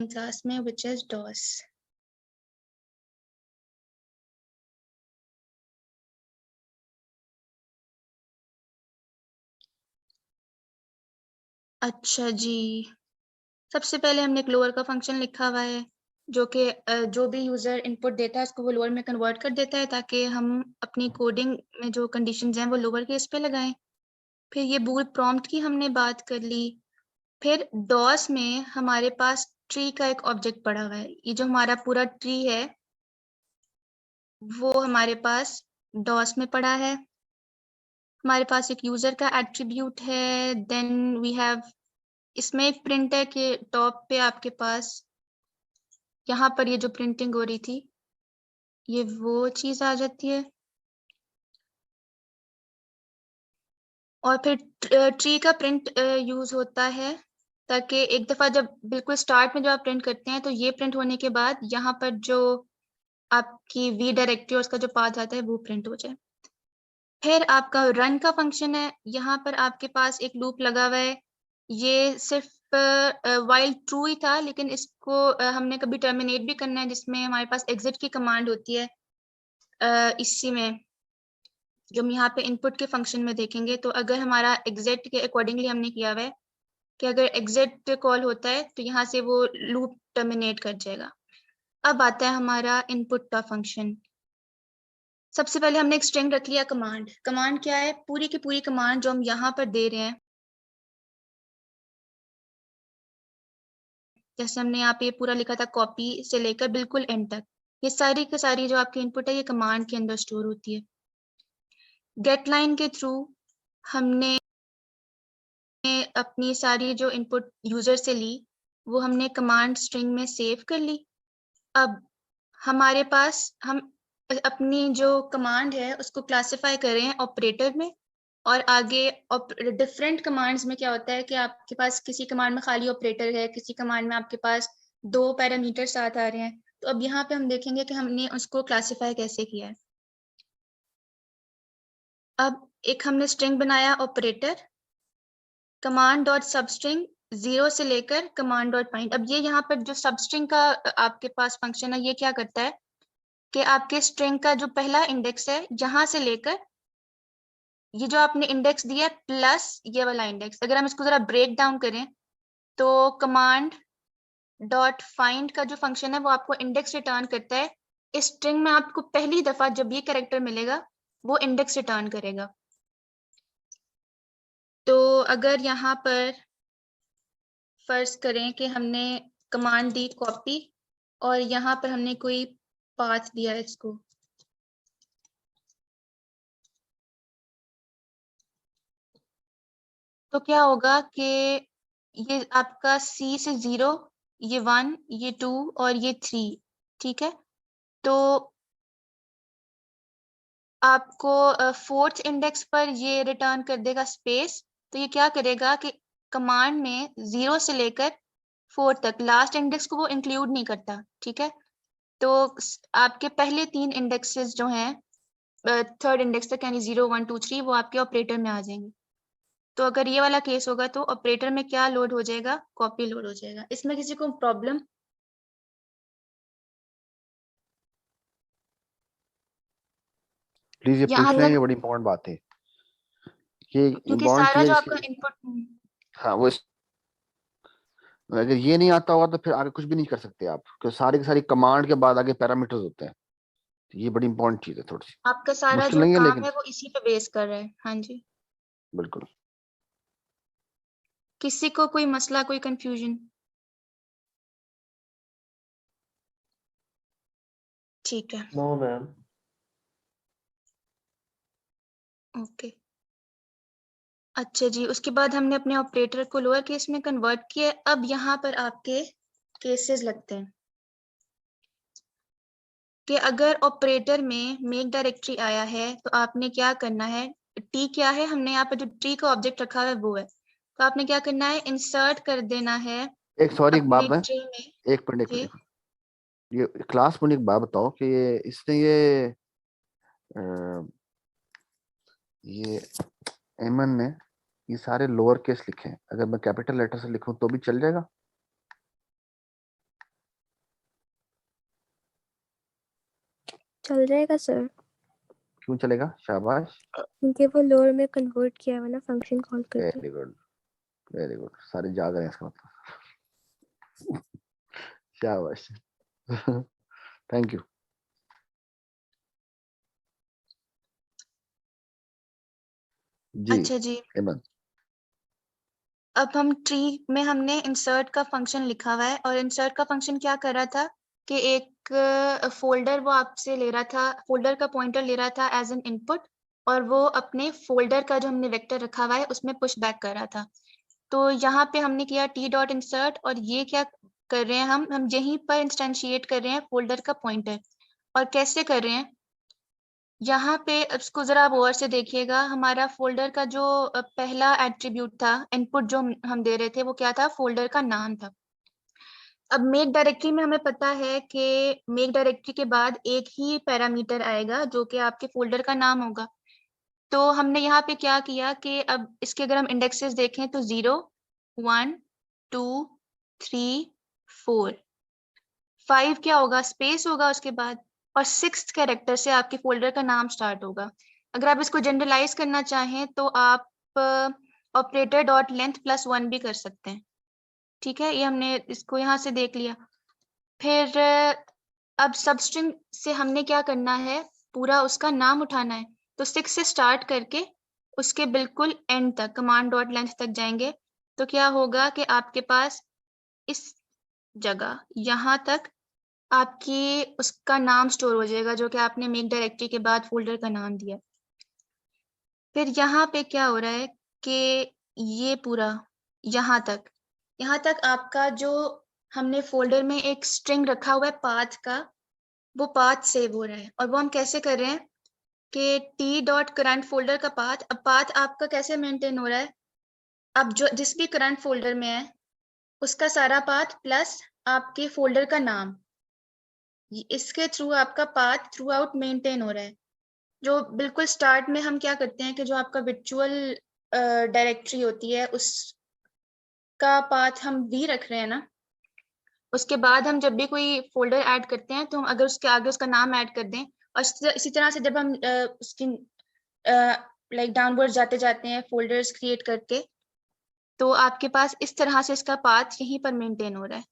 क्लास में which is DOS. अच्छा जी, सबसे पहले हमने एक लोअर का फंक्शन लिखा हुआ है जो कि जो भी यूजर इनपुट देता है उसको वो लोअर में कन्वर्ट कर देता है ताकि हम अपनी कोडिंग में जो कंडीशंस हैं वो लोअर केस पे लगाएं। फिर ये बूल प्रॉम्प्ट की हमने बात कर ली। फिर डॉस में हमारे पास ट्री का एक ऑब्जेक्ट पड़ा हुआ है। ये जो हमारा पूरा ट्री है वो हमारे पास डॉस में पड़ा है। हमारे पास एक यूजर का एट्रीब्यूट है। देन वी हैव, इसमें एक प्रिंट है कि टॉप पे आपके पास यहाँ पर ये जो प्रिंटिंग हो रही थी ये वो चीज आ जाती है। और फिर ट्री का प्रिंट यूज होता है ताकि एक दफा जब बिल्कुल स्टार्ट में जब आप प्रिंट करते हैं तो ये प्रिंट होने के बाद यहाँ पर जो आपकी वी डायरेक्टरी उसका जो पाथ आता है वो प्रिंट हो जाए। फिर आपका रन का फंक्शन है। यहाँ पर आपके पास एक लूप लगा हुआ है। ये सिर्फ वाइल ट्रू ही था लेकिन इसको हमने कभी टर्मिनेट भी करना है जिसमें हमारे पास एग्जिट की कमांड होती है। इसी में जो हम यहाँ पे इनपुट के फंक्शन में देखेंगे तो अगर हमारा एग्जिट के अकॉर्डिंगली हमने किया हुआ है कि अगर एग्जिट कॉल होता है तो यहाँ से वो लूप टर्मिनेट कर जाएगा। अब आता है हमारा इनपुट का फंक्शन। सबसे पहले हमने एक स्ट्रिंग रख लिया कमांड। कमांड क्या है? पूरी की पूरी कमांड जो हम यहाँ पर दे रहे हैं, जैसे हमने यहाँ पे पूरा लिखा था कॉपी से लेकर बिल्कुल एंड तक, ये सारी की सारी जो आपकी इनपुट है ये कमांड के अंदर स्टोर होती है। गेट लाइन के थ्रू हमने अपनी सारी जो इनपुट यूजर से ली वो हमने कमांड स्ट्रिंग में सेव कर ली। अब हमारे पास हम अपनी जो कमांड है उसको क्लासिफाई कर रहे हैं ऑपरेटर में। और आगे डिफरेंट कमांड्स में क्या होता है कि आपके पास किसी कमांड में खाली ऑपरेटर है, किसी कमांड में आपके पास 2 पैरामीटर साथ आ रहे हैं। तो अब यहाँ पे हम देखेंगे कि हमने उसको क्लासिफाई कैसे किया है। अब एक हमने स्ट्रिंग बनाया ऑपरेटर, कमांड डॉट सबस्ट्रिंग 0 से लेकर कमांड डॉट फाइंड। अब ये यहाँ पर जो सबस्ट्रिंग का आपके पास फंक्शन है ये क्या करता है कि आपके स्ट्रिंग का जो पहला इंडेक्स है यहाँ से लेकर ये जो आपने इंडेक्स दिया प्लस ये वाला इंडेक्स, अगर हम इसको जरा ब्रेक डाउन करें तो कमांड डॉट फाइंड का जो फंक्शन है वो आपको इंडेक्स रिटर्न करता है। इस स्ट्रिंग में आपको पहली दफा जब ये कैरेक्टर मिलेगा वो इंडेक्स रिटर्न करेगा। तो अगर यहाँ पर फर्ज करें कि हमने कमांड दी कॉपी और यहाँ पर हमने कोई पाथ दिया इसको, तो क्या होगा कि ये आपका C से 0, ये 1, ये 2 और ये 3, ठीक है। तो आपको 4th इंडेक्स पर ये रिटर्न कर देगा स्पेस। तो ये क्या करेगा कि कमांड में 0 से लेकर 4 तक लास्ट इंडेक्स को वो इंक्लूड नहीं करता, ठीक है। तो आपके पहले 3 इंडेक्सेस जो हैं 3rd इंडेक्स तक यानी 0, 1, 2, 3 वो आपके ऑपरेटर में आ जाएंगे। तो अगर ये वाला केस होगा तो ऑपरेटर में क्या लोड हो जाएगा? कॉपी लोड हो जाएगा। इसमें किसी को प्रॉब्लम? प्लीज ये यहाँ पूछ लें, तक ये बड़ी इंपॉर्टेंट बात है। ये क्योंकि इंपॉर्टेंट सारा चीज जो है आपका इसके। इनपुट, हाँ वो अगर ये नहीं आता होगा तो फिर आगे कुछ भी नहीं कर सकते आप, क्योंकि सारी की सारी कमांड के बाद आगे पैरामीटर्स होते हैं। तो ये बड़ी इंपॉर्टेंट चीज है, थोड़ी सी आपका सारा मुश्किल जो नहीं है काम लेकिन है वो इसी पे बेस कर रहा है। हाँ जी, बिल्कुल। किसी को कोई मसला, कोई कंफ्यूजन? ठीक है, नो मैम। ओके। अच्छा जी, उसके बाद हमने अपने ऑपरेटर को लोअर केस में कन्वर्ट किया। अब यहाँ पर आपके केसेस लगते हैं कि अगर ऑपरेटर में मेक डायरेक्टरी आया है तो आपने क्या करना है। टी क्या है? हमने यहाँ पर जो ट्री का ऑब्जेक्ट रखा हुआ है वो है। तो आपने क्या करना है, इंसर्ट कर देना है एक सॉरी एक अपने बात है, ट्री में। एक मिनट जी, ये क्लास में एक बात बताओ कि ये इसने ये एमन ने ये सारे लोअर केस लिखे हैं, अगर मैं कैपिटल लेटर से लिखूं तो भी चल जाएगा? चल जाएगा सर, क्यों चलेगा? शाबाश, क्योंकि वो लोअर में कन्वर्ट किया हुआ ना फंक्शन कॉल करके। वेरी गुड, वेरी गुड, सारे जाग रहे हैं इसका मतलब। शाबाश। Thank you. जी अच्छा जी, हेमंत। अब हम ट्री में हमने इंसर्ट का फंक्शन लिखा हुआ है और इंसर्ट का फंक्शन क्या कर रहा था कि एक फोल्डर वो आपसे ले रहा था, फोल्डर का पॉइंटर ले रहा था एज एन इनपुट और वो अपने फोल्डर का जो हमने वेक्टर रखा हुआ है उसमें पुश बैक कर रहा था। तो यहाँ पे हमने किया टी डॉट इंसर्ट और ये क्या कर रहे हैं, हम यहीं पर इंस्टेंशिएट कर रहे हैं फोल्डर का पॉइंटर। और कैसे कर रहे हैं, यहाँ पे इसको जरा आप और से देखिएगा, हमारा फोल्डर का जो पहला एट्रीब्यूट था, इनपुट जो हम दे रहे थे, वो क्या था, फोल्डर का नाम था। अब मेक डायरेक्टरी में हमें पता है कि मेक डायरेक्टरी के बाद एक ही पैरामीटर आएगा जो कि आपके फोल्डर का नाम होगा। तो हमने यहाँ पे क्या किया कि अब इसके अगर हम इंडेक्सेस देखें तो 0, 1, 2, 3, 4, 5 क्या होगा, स्पेस होगा उसके बाद, और 6th कैरेक्टर से आपके फोल्डर का नाम स्टार्ट होगा। अगर आप इसको जनरलाइज करना चाहें तो आप ऑपरेटर डॉट लेंथ प्लस 1 भी कर सकते हैं। ठीक है, ये हमने इसको यहाँ से देख लिया। फिर अब सबस्ट्रिंग से हमने क्या करना है, पूरा उसका नाम उठाना है। तो 6 से स्टार्ट करके उसके बिल्कुल एंड तक कमांड डॉट लेंथ तक जाएंगे तो क्या होगा कि आपके पास इस जगह यहाँ तक आपकी उसका नाम स्टोर हो जाएगा जो कि आपने मेक डायरेक्टरी के बाद फोल्डर का नाम दिया। फिर यहाँ पे क्या हो रहा है कि ये पूरा यहाँ तक आपका जो हमने फोल्डर में एक स्ट्रिंग रखा हुआ है पाथ का, वो पाथ सेव हो रहा है। और वो हम कैसे कर रहे हैं कि टी डॉट करंट फोल्डर का पाथ, अब पाथ आपका कैसे मेंटेन हो रहा है, अब जो जिस भी करंट फोल्डर में है उसका सारा पाथ प्लस आपके फोल्डर का नाम, इसके थ्रू आपका पाथ थ्रू आउट मेंटेन हो रहा है। जो बिल्कुल स्टार्ट में हम क्या करते हैं कि जो आपका वर्चुअल डायरेक्टरी होती है उसका पाथ हम भी रख रहे हैं ना, उसके बाद हम जब भी कोई फोल्डर ऐड करते हैं तो हम अगर उसके आगे उसका नाम ऐड कर दें और इसी तरह से जब हम उसकी लाइक डाउनवर्ड जाते जाते हैं फोल्डर्स क्रिएट करके, तो आपके पास इस तरह से इसका पाथ यहीं पर मेंटेन हो रहा है।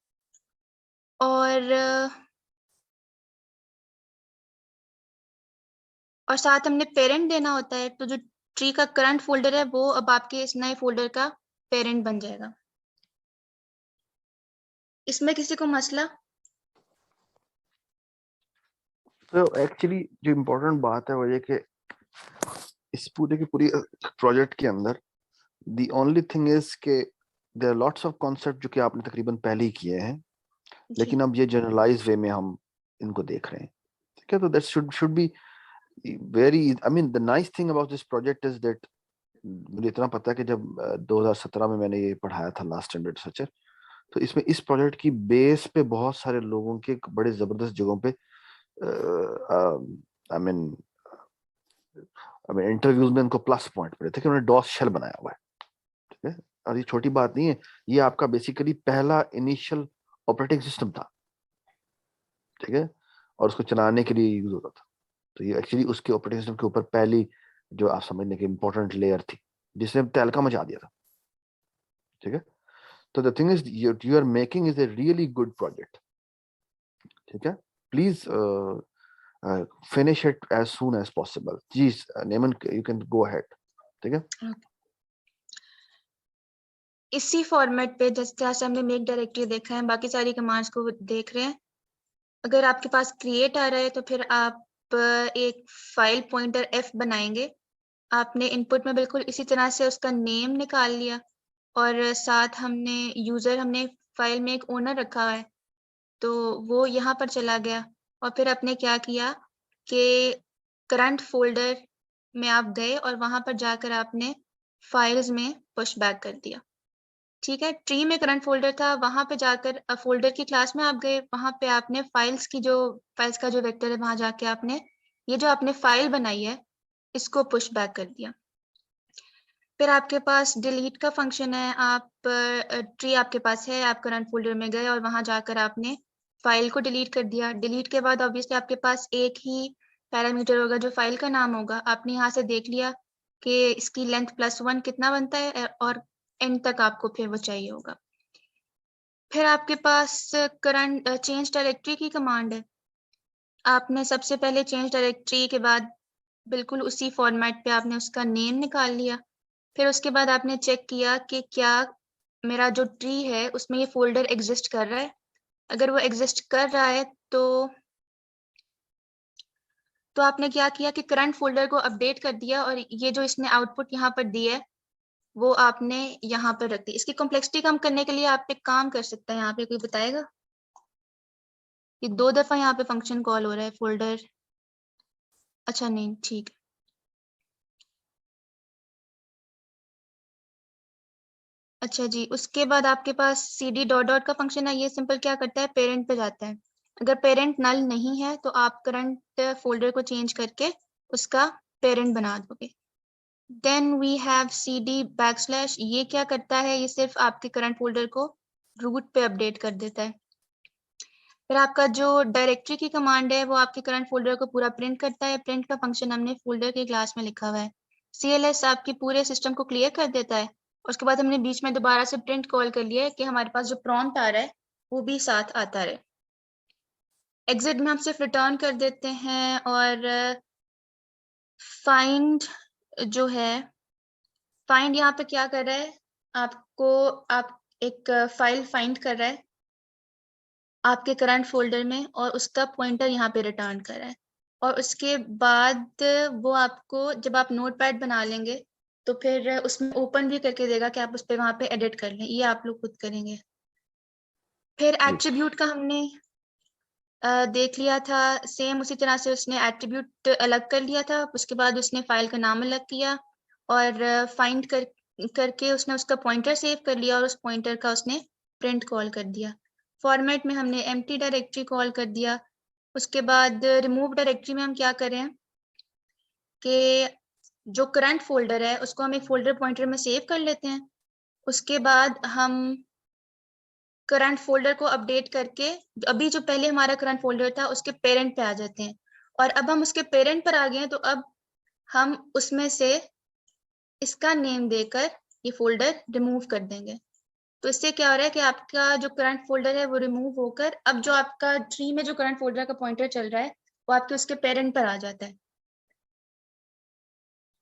और साथ हमने पेरेंट देना होता है, तो जो ट्री का करंट फोल्डर है वो अब आपके इस नए फोल्डर का पेरेंट बन जाएगा। इसमें किसी को मसला? तो एक्चुअली जो इम्पोर्टेंट बात है वो ये कि इस पूरे की पूरी प्रोजेक्ट के अंदर द ओनली थिंग इज के there are lots of concept जो कि आपने तकरीबन पहले ही किए हैं, लेकिन अब ये जनरलाइज वे में हम इनको देख रहे हैं। ठीक है, तो that should be very, I mean the nice thing about this project is that मुझे इतना पता है कि जब 2017 में मैंने ये पढ़ाया था लास्ट स्टैंडर्ड सचर, तो इसमें इस प्रोजेक्ट की बेस पे बहुत सारे लोगों के बड़े जबरदस्त जगहों पे आई मीन इंटरव्यूज में उनको प्लस पॉइंट मिले थे कि उन्होंने डॉस शेल बनाया हुआ है। ठीक है, और ये छोटी बात नहीं है, ये आपका बेसिकली पहला इनिशियल ऑपरेटिंग सिस्टम था। ठीक है, और उसको चलाने के लिए यूज होता था। तो ये एक्चुअली उसके ऑपरेटिंग सिस्टम के ऊपर पहली जो आप समझने की इंपॉर्टेंट लेयर थी जिसने तहलका मचा दिया था। ठीक है, तो the thing is you are making is a really good project. ठीक है, please finish it as soon as possible. जी नेमन, यू कैन गो अहेड। ठीक है, इसी फॉर्मेट पे जैसे हमने मेक डायरेक्टरी देखा है, बाकी सारी कमांड्स को देख रहे हैं। अगर आपके पास क्रिएट आ रहा है तो फिर आप एक फाइल पॉइंटर f बनाएंगे। आपने इनपुट में बिल्कुल इसी तरह से उसका नेम निकाल लिया और साथ हमने फाइल में एक ओनर रखा हुआ है तो वो यहाँ पर चला गया। और फिर आपने क्या किया कि करंट फोल्डर में आप गए और वहां पर जाकर आपने फाइल्स में पुश बैक कर दिया। ठीक है, ट्री में करंट फोल्डर था, वहां पे जाकर फोल्डर की क्लास में आप गए, वहां पे आपने फाइल्स का जो वेक्टर है वहां जाके आपने ये जो आपने फाइल बनाई है इसको पुश बैक कर दिया। फिर आपके पास डिलीट का फंक्शन है। आप ट्री आपके पास है, आप करंट फोल्डर में गए और वहां जाकर आपने फाइल को डिलीट कर दिया। डिलीट के बाद ऑब्वियसली आपके पास एक ही पैरामीटर होगा जो फाइल का नाम होगा, आपने यहाँ से देख लिया कि इसकी लेंथ +1 कितना बनता है और एंड तक आपको फिर वो चाहिए होगा। फिर आपके पास करंट चेंज डायरेक्टरी की कमांड है। आपने सबसे पहले चेंज डायरेक्टरी के बाद बिल्कुल उसी फॉर्मेट पे आपने उसका नेम निकाल लिया। फिर उसके बाद आपने चेक किया कि क्या मेरा जो ट्री है उसमें ये फोल्डर एग्जिस्ट कर रहा है। अगर वो एग्जिस्ट कर रहा है तो आपने क्या किया कि करंट फोल्डर को अपडेट कर दिया और ये जो इसने आउटपुट यहाँ पर दी है वो आपने यहाँ पर रख दी। इसकी कॉम्प्लेक्सिटी कम करने के लिए आप एक काम कर सकते हैं, यहाँ पे कोई बताएगा? ये 2 दफा यहाँ पे फंक्शन कॉल हो रहा है फोल्डर। अच्छा नहीं, ठीक है। अच्छा जी, उसके बाद आपके पास cd डॉट डॉट का फंक्शन है। ये सिंपल क्या करता है, पेरेंट पे जाता है। अगर पेरेंट नल नहीं है तो आप करंट फोल्डर को चेंज करके उसका पेरेंट बना दोगे। Then we have cd backslash. ये क्या करता है, ये सिर्फ आपके करंट फोल्डर को रूट पे अपडेट कर देता है। फिर आपका जो डायरेक्टरी की कमांड है वो आपके करंट फोल्डर को पूरा प्रिंट करता है। प्रिंट का फंक्शन हमने फोल्डर के क्लास में लिखा हुआ है। cls आपके पूरे सिस्टम को क्लियर कर देता है। उसके बाद हमने बीच में दोबारा से प्रिंट कॉल कर लिया है कि हमारे पास जो प्रॉम्प्ट आ रहा है वो भी साथ आता रहे। एग्जिट में हम सिर्फ रिटर्न कर देते हैं और फाइंड जो है, फाइंड यहाँ पे क्या कर रहा है, आप एक फाइल फाइंड कर रहा है आपके करंट फोल्डर में और उसका पॉइंटर यहाँ पे रिटर्न कर रहा है। और उसके बाद वो आपको जब आप नोटपैड बना लेंगे तो फिर उसमें ओपन भी करके देगा कि आप उस पर वहाँ पे एडिट कर लें। ये आप लोग खुद करेंगे। फिर एट्रीब्यूट का हमने देख लिया था। सेम उसी तरह से उसने एट्रीब्यूट अलग कर लिया था। उसके बाद उसने फाइल का नाम अलग किया और फाइंड करके उसने उसका पॉइंटर सेव कर लिया और उस पॉइंटर का उसने प्रिंट कॉल कर दिया। फॉर्मेट में हमने एम्प्टी डायरेक्टरी कॉल कर दिया। उसके बाद रिमूव डायरेक्टरी में हम क्या करें कि जो करंट फोल्डर है उसको हम एक फोल्डर पॉइंटर में सेव कर लेते हैं। उसके बाद हम करंट फोल्डर को अपडेट करके अभी जो पहले हमारा करंट फोल्डर था उसके पेरेंट पे आ जाते हैं। और अब हम उसके पेरेंट पर आ गए हैं तो अब हम उसमें से इसका नेम देकर ये फोल्डर रिमूव कर देंगे। तो इससे क्या हो रहा है कि आपका जो करंट फोल्डर है वो रिमूव होकर अब जो आपका ट्री में जो करंट फोल्डर का पॉइंटर चल रहा है वो आपके उसके पेरेंट पर आ जाता है।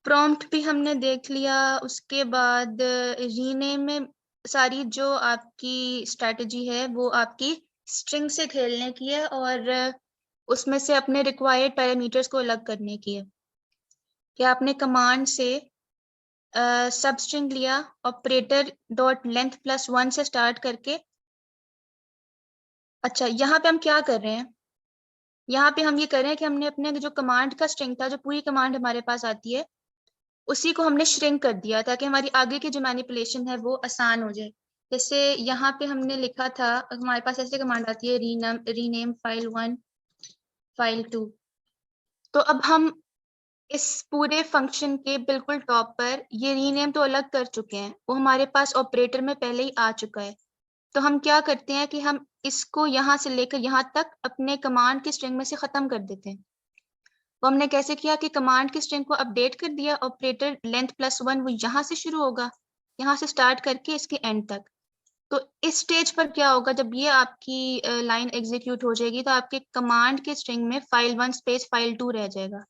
प्रॉम्प्ट भी हमने देख लिया। उसके बाद रीनेम में सारी जो आपकी स्ट्रेटजी है वो आपकी स्ट्रिंग से खेलने की है और उसमें से अपने रिक्वायर्ड पैरामीटर्स को अलग करने की है कि आपने कमांड से सब स्ट्रिंग लिया ऑपरेटर डॉट लेंथ +1 से स्टार्ट करके। अच्छा, यहाँ पे हम क्या कर रहे हैं, यहाँ पे हम ये कर रहे हैं कि हमने अपने जो कमांड का स्ट्रिंग था, जो पूरी कमांड हमारे पास आती है उसी को हमने श्रिंक कर दिया ताकि हमारी आगे की जो मैनिपुलेशन है वो आसान हो जाए। जैसे यहाँ पे हमने लिखा था, हमारे पास ऐसे कमांड आती है रीनेम फाइल 1 फाइल 2। तो अब हम इस पूरे फंक्शन के बिल्कुल टॉप पर ये रीनेम तो अलग कर चुके हैं, वो हमारे पास ऑपरेटर में पहले ही आ चुका है। तो हम क्या करते हैं कि हम इसको यहाँ से लेकर यहाँ तक अपने कमांड की स्ट्रिंग में से खत्म कर देते हैं। वो हमने कैसे किया कि कमांड की स्ट्रिंग को अपडेट कर दिया, ऑपरेटर लेंथ +1 वो यहाँ से शुरू होगा, यहाँ से स्टार्ट करके इसके एंड तक। तो इस स्टेज पर क्या होगा, जब ये आपकी लाइन एग्जीक्यूट हो जाएगी तो आपके कमांड के स्ट्रिंग में फाइल 1 स्पेस फाइल 2 रह जाएगा।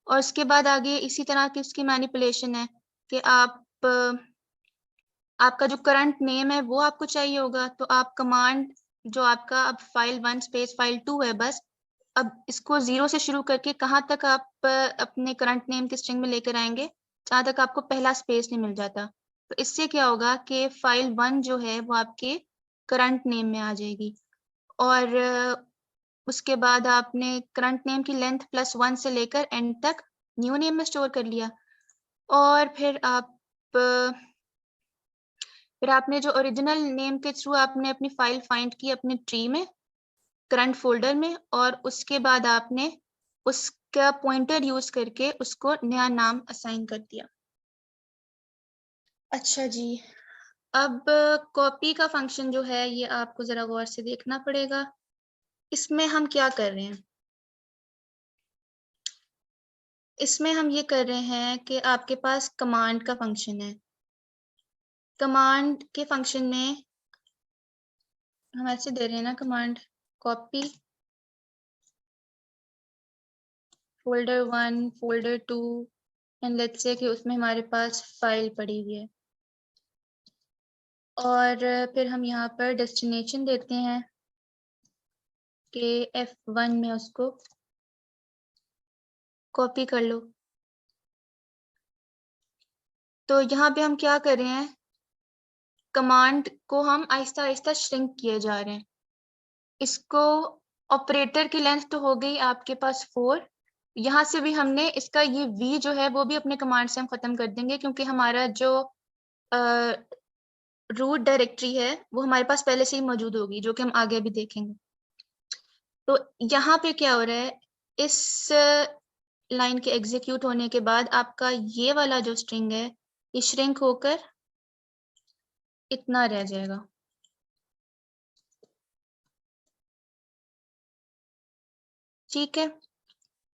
और उसके बाद आगे इसी तरह की उसकी मैनिपुलेशन है कि आपका जो करंट नेम है वो आपको चाहिए होगा तो आप कमांड जो आपका अब फाइल 1 स्पेस फाइल 2 है, बस अब इसको 0 से शुरू करके कहाँ तक आप अपने करंट नेम के स्ट्रिंग में लेकर आएंगे जहाँ तक आपको पहला स्पेस नहीं मिल जाता। तो इससे क्या होगा कि फाइल 1 जो है वो आपके करंट नेम में आ जाएगी। और उसके बाद आपने करंट नेम की लेंथ +1 से लेकर एंड तक न्यू नेम में स्टोर कर लिया। और फिर आपने जो ओरिजिनल नेम के थ्रू आपने अपनी फाइल फाइंड की अपने ट्री में करंट फोल्डर में, और उसके बाद आपने उसका पॉइंटर यूज करके उसको नया नाम असाइन कर दिया। अच्छा जी, अब कॉपी का फंक्शन जो है ये आपको जरा गौर से देखना पड़ेगा। इसमें हम क्या कर रहे हैं, इसमें हम ये कर रहे हैं कि आपके पास कमांड का फंक्शन है। कमांड के फंक्शन में हम ऐसे दे रहे हैं ना, command copy folder 1 folder 2 and let's say कि उसमें हमारे पास फाइल पड़ी हुई है, और फिर हम यहाँ पर डेस्टिनेशन देते हैं कि F1 में उसको कॉपी कर लो। तो यहाँ पे हम क्या कर रहे हैं, कमांड को हम आहिस्ता आहिस्ता श्रिंक किए जा रहे हैं। इसको ऑपरेटर की लेंथ तो हो गई आपके पास 4, यहाँ से भी हमने इसका ये v जो है वो भी अपने कमांड से हम खत्म कर देंगे, क्योंकि हमारा जो रूट डायरेक्टरी है वो हमारे पास पहले से ही मौजूद होगी, जो कि हम आगे भी देखेंगे। तो यहाँ पे क्या हो रहा है, इस लाइन के एग्जीक्यूट होने के बाद आपका ये वाला जो स्ट्रिंग है ये श्रिंक होकर इतना रह जाएगा। ठीक है,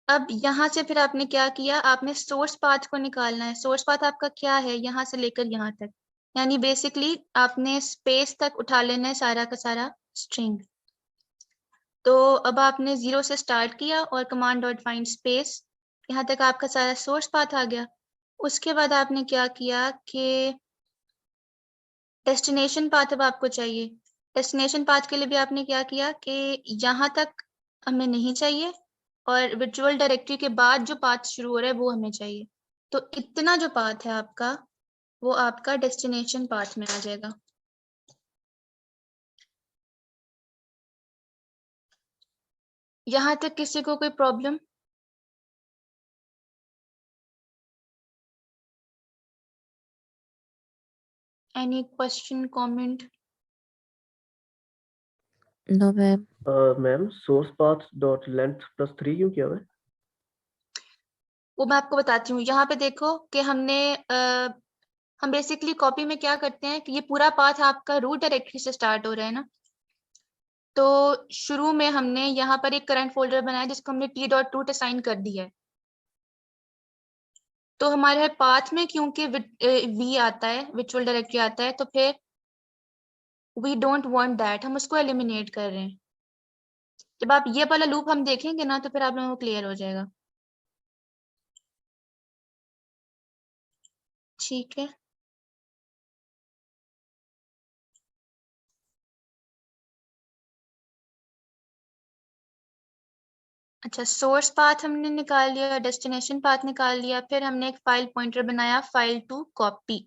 अब यहाँ से फिर आपने क्या किया, आपने सोर्स पाथ को निकालना है। सोर्स पाथ आपका क्या है, यहाँ से लेकर यहाँ तक, यानी बेसिकली आपने स्पेस तक उठा लेना है सारा का सारा स्ट्रिंग। तो अब आपने 0 से स्टार्ट किया और कमांड डॉट फाइंड स्पेस, यहाँ तक आपका सारा सोर्स पाथ आ गया। उसके बाद आपने क्या किया कि डेस्टिनेशन पाथ अब आपको चाहिए। डेस्टिनेशन पाथ के लिए भी आपने क्या किया कि यहाँ तक हमें नहीं चाहिए और वर्चुअल डायरेक्टरी के बाद जो पाथ शुरू हो रहा है वो हमें चाहिए। तो इतना जो पाथ है आपका वो आपका डेस्टिनेशन पाथ में आ जाएगा। यहाँ तक किसी को कोई problem? Any question comment? No ma'am. Ma'am source path dot length +3 क्यों किया हुआ है? वो मैं आपको बताती हूँ। यहाँ पे देखो कि हमने हम बेसिकली कॉपी में क्या करते हैं कि ये पूरा पाथ आपका रूट डायरेक्टरी से स्टार्ट हो रहा है ना, तो शुरू में हमने यहाँ पर एक करंट फोल्डर बनाया जिसको हमने t.root असाइन कर दिया है। तो हमारे पाथ में क्योंकि v आता है, वर्चुअल डायरेक्टरी आता है, तो फिर वी डोंट वांट दैट, हम उसको एलिमिनेट कर रहे हैं। जब आप ये वाला लूप हम देखेंगे ना तो फिर आप लोगों को क्लियर हो जाएगा। ठीक है, अच्छा सोर्स पाथ हमने निकाल लिया, डेस्टिनेशन पाथ निकाल लिया, फिर हमने एक फाइल पॉइंटर बनाया file to copy.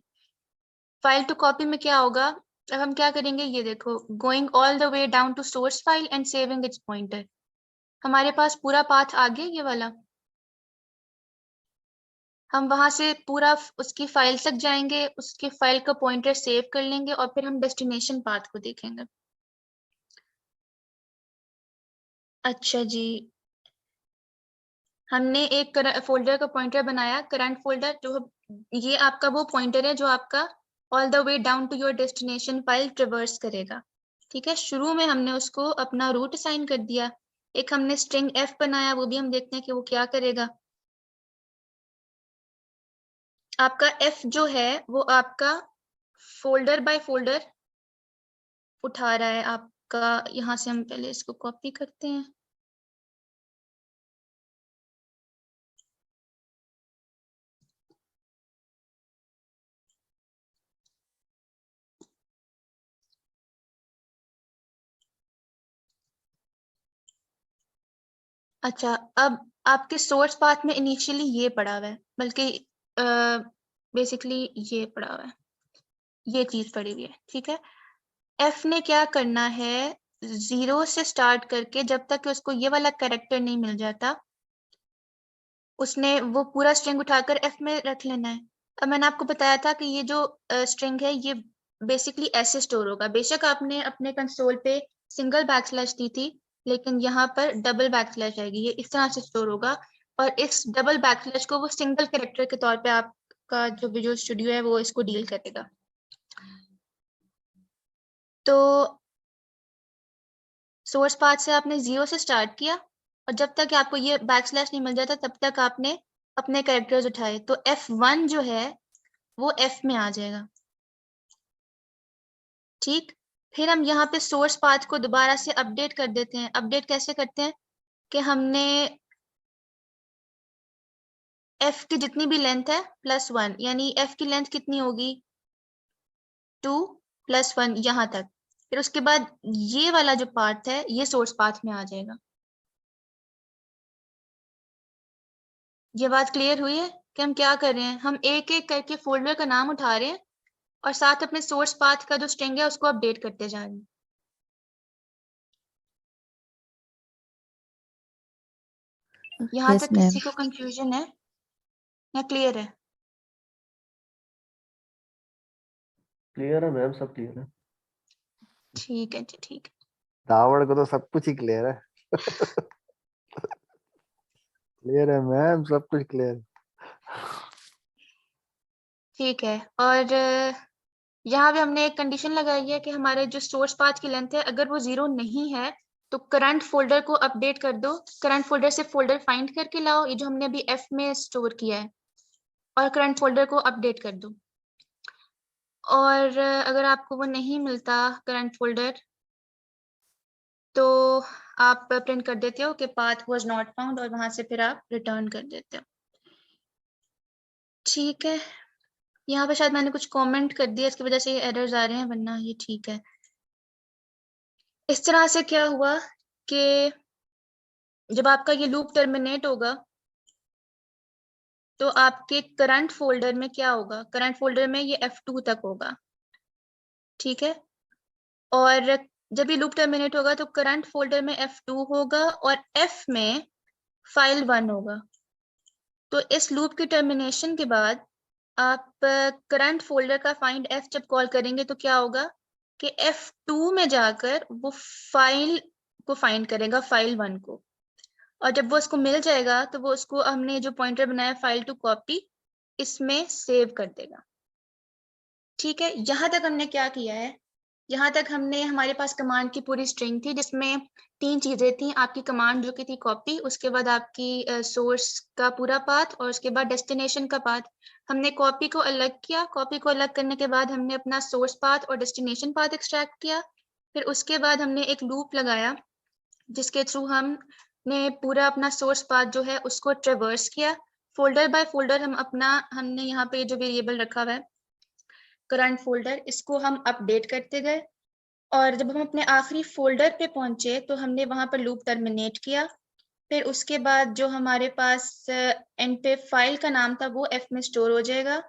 File to copy में क्या होगा, अब हम क्या करेंगे, ये देखो, going all the way down to source file and saving its pointer. हमारे पास पूरा पाथ आ गया ये वाला, हम वहां से पूरा उसकी फाइल तक जाएंगे, उसकी फाइल का पॉइंटर सेव कर लेंगे और फिर हम डेस्टिनेशन पाथ को देखेंगे। अच्छा जी, हमने एक फोल्डर का पॉइंटर बनाया करंट फोल्डर, जो ये आपका वो पॉइंटर है जो आपका all the way down to your destination file traverse करेगा। ठीक है, शुरू में हमने उसको अपना रूट असाइन कर दिया। एक हमने स्ट्रिंग f बनाया, वो भी हम देखते हैं कि वो क्या करेगा। आपका f जो है वो आपका फोल्डर बाय फोल्डर उठा रहा है आपका। यहाँ से हम पहले इसको कॉपी करते हैं। अच्छा, अब आपके सोर्स पाथ में इनिशियली ये पड़ा हुआ है, बल्कि बेसिकली ये पड़ा हुआ है, ये चीज पड़ी हुई है। ठीक है, एफ ने क्या करना है, 0 से स्टार्ट करके जब तक कि उसको ये वाला कैरेक्टर नहीं मिल जाता, उसने वो पूरा स्ट्रिंग उठाकर एफ में रख लेना है। अब मैंने आपको बताया था कि ये जो स्ट्रिंग है ये बेसिकली ऐसे स्टोर होगा। बेशक आपने अपने कंसोल पे सिंगल बैकस्लैश दी थी, लेकिन यहाँ पर डबल बैकस्लैश आएगी, ये इस तरह से स्टोर होगा। और इस डबल बैकस्लैश को वो सिंगल कैरेक्टर के तौर पे आपका जो विजुअल स्टूडियो है वो इसको डील करेगा। तो सोर्स पाथ से आपने 0 से स्टार्ट किया और जब तक आपको ये बैकस्लैश नहीं मिल जाता तब तक आपने अपने कैरेक्टर्स उठाए तो F1 जो है वो F में आ जाएगा। ठीक, फिर हम यहाँ पे सोर्स पाथ को दोबारा से अपडेट कर देते हैं। अपडेट कैसे करते हैं कि हमने F की जितनी भी लेंथ है +1, यानी F की लेंथ कितनी होगी 2 + 1 यहाँ तक। फिर उसके बाद ये वाला जो पार्ट है ये सोर्स पाथ में आ जाएगा। ये बात क्लियर हुई है कि हम क्या कर रहे हैं? हम एक एक करके फोल्डर का नाम उठा रहे हैं और साथ अपने सोर्स पाथ का जो स्ट्रिंग है उसको अपडेट करते जा रहे हैं। यहाँ Yes, तक ma'am. किसी को कंफ्यूजन है या क्लियर है? क्लियर है मैम, सब क्लियर है। ठीक है जी, ठीक है। दावड़ को तो सब कुछ ही क्लियर है। क्लियर है मैम, सब कुछ क्लियर। ठीक है, और यहाँ पे हमने एक कंडीशन लगाई है कि हमारे जो सोर्स पाथ की लेंथ है अगर वो 0 नहीं है तो करंट फोल्डर को अपडेट कर दो। करंट फोल्डर से फोल्डर फाइंड करके लाओ, ये जो हमने अभी F में स्टोर किया है, और करंट फोल्डर को अपडेट कर दो। और अगर आपको वो नहीं मिलता करंट फोल्डर तो आप प्रिंट कर देते हो कि पाथ वाज नॉट फाउंड और वहां से फिर आप रिटर्न कर देते हो। ठीक है, यहाँ पे शायद मैंने कुछ कमेंट कर दिया, इसकी वजह से ये एरर्स आ रहे हैं, वरना ये ठीक है। इस तरह से क्या हुआ कि जब आपका ये लूप टर्मिनेट होगा तो आपके करंट फोल्डर में क्या होगा? करंट फोल्डर में ये F2 तक होगा, ठीक है। और जब ये लूप टर्मिनेट होगा तो करंट फोल्डर में F2 होगा और F में फाइल 1 होगा। तो इस लूप के टर्मिनेशन के बाद आप करंट फोल्डर का फाइंड F जब कॉल करेंगे तो क्या होगा कि F2 में जाकर वो फाइल को फाइंड करेगा, फाइल 1 को, और जब वो उसको मिल जाएगा तो वो उसको हमने जो पॉइंटर बनाया फाइल टू कॉपी इसमें सेव कर देगा। ठीक है, यहाँ तक हमने क्या किया है? यहाँ तक हमने, हमारे पास कमांड की पूरी स्ट्रिंग थी जिसमें 3 चीजें थी। आपकी कमांड जो कि थी कॉपी, उसके बाद आपकी सोर्स का पूरा पाथ, और उसके बाद डेस्टिनेशन का पाथ। हमने कॉपी को अलग किया, कॉपी को अलग करने के बाद हमने अपना सोर्स पाथ और डेस्टिनेशन पाथ एक्सट्रैक्ट किया। फिर उसके बाद हमने एक लूप लगाया जिसके थ्रू हमने पूरा अपना सोर्स पाथ जो है उसको ट्रेवर्स किया। फोल्डर बाय फोल्डर हमने यहाँ पे जो वेरिएबल रखा हुआ है करंट फोल्डर, इसको हम अपडेट करते गए, और जब हम अपने आखिरी फोल्डर पे पहुंचे तो हमने वहां पर लूप टर्मिनेट किया। फिर उसके बाद जो हमारे पास एंड पे फाइल का नाम था वो F में स्टोर हो जाएगा,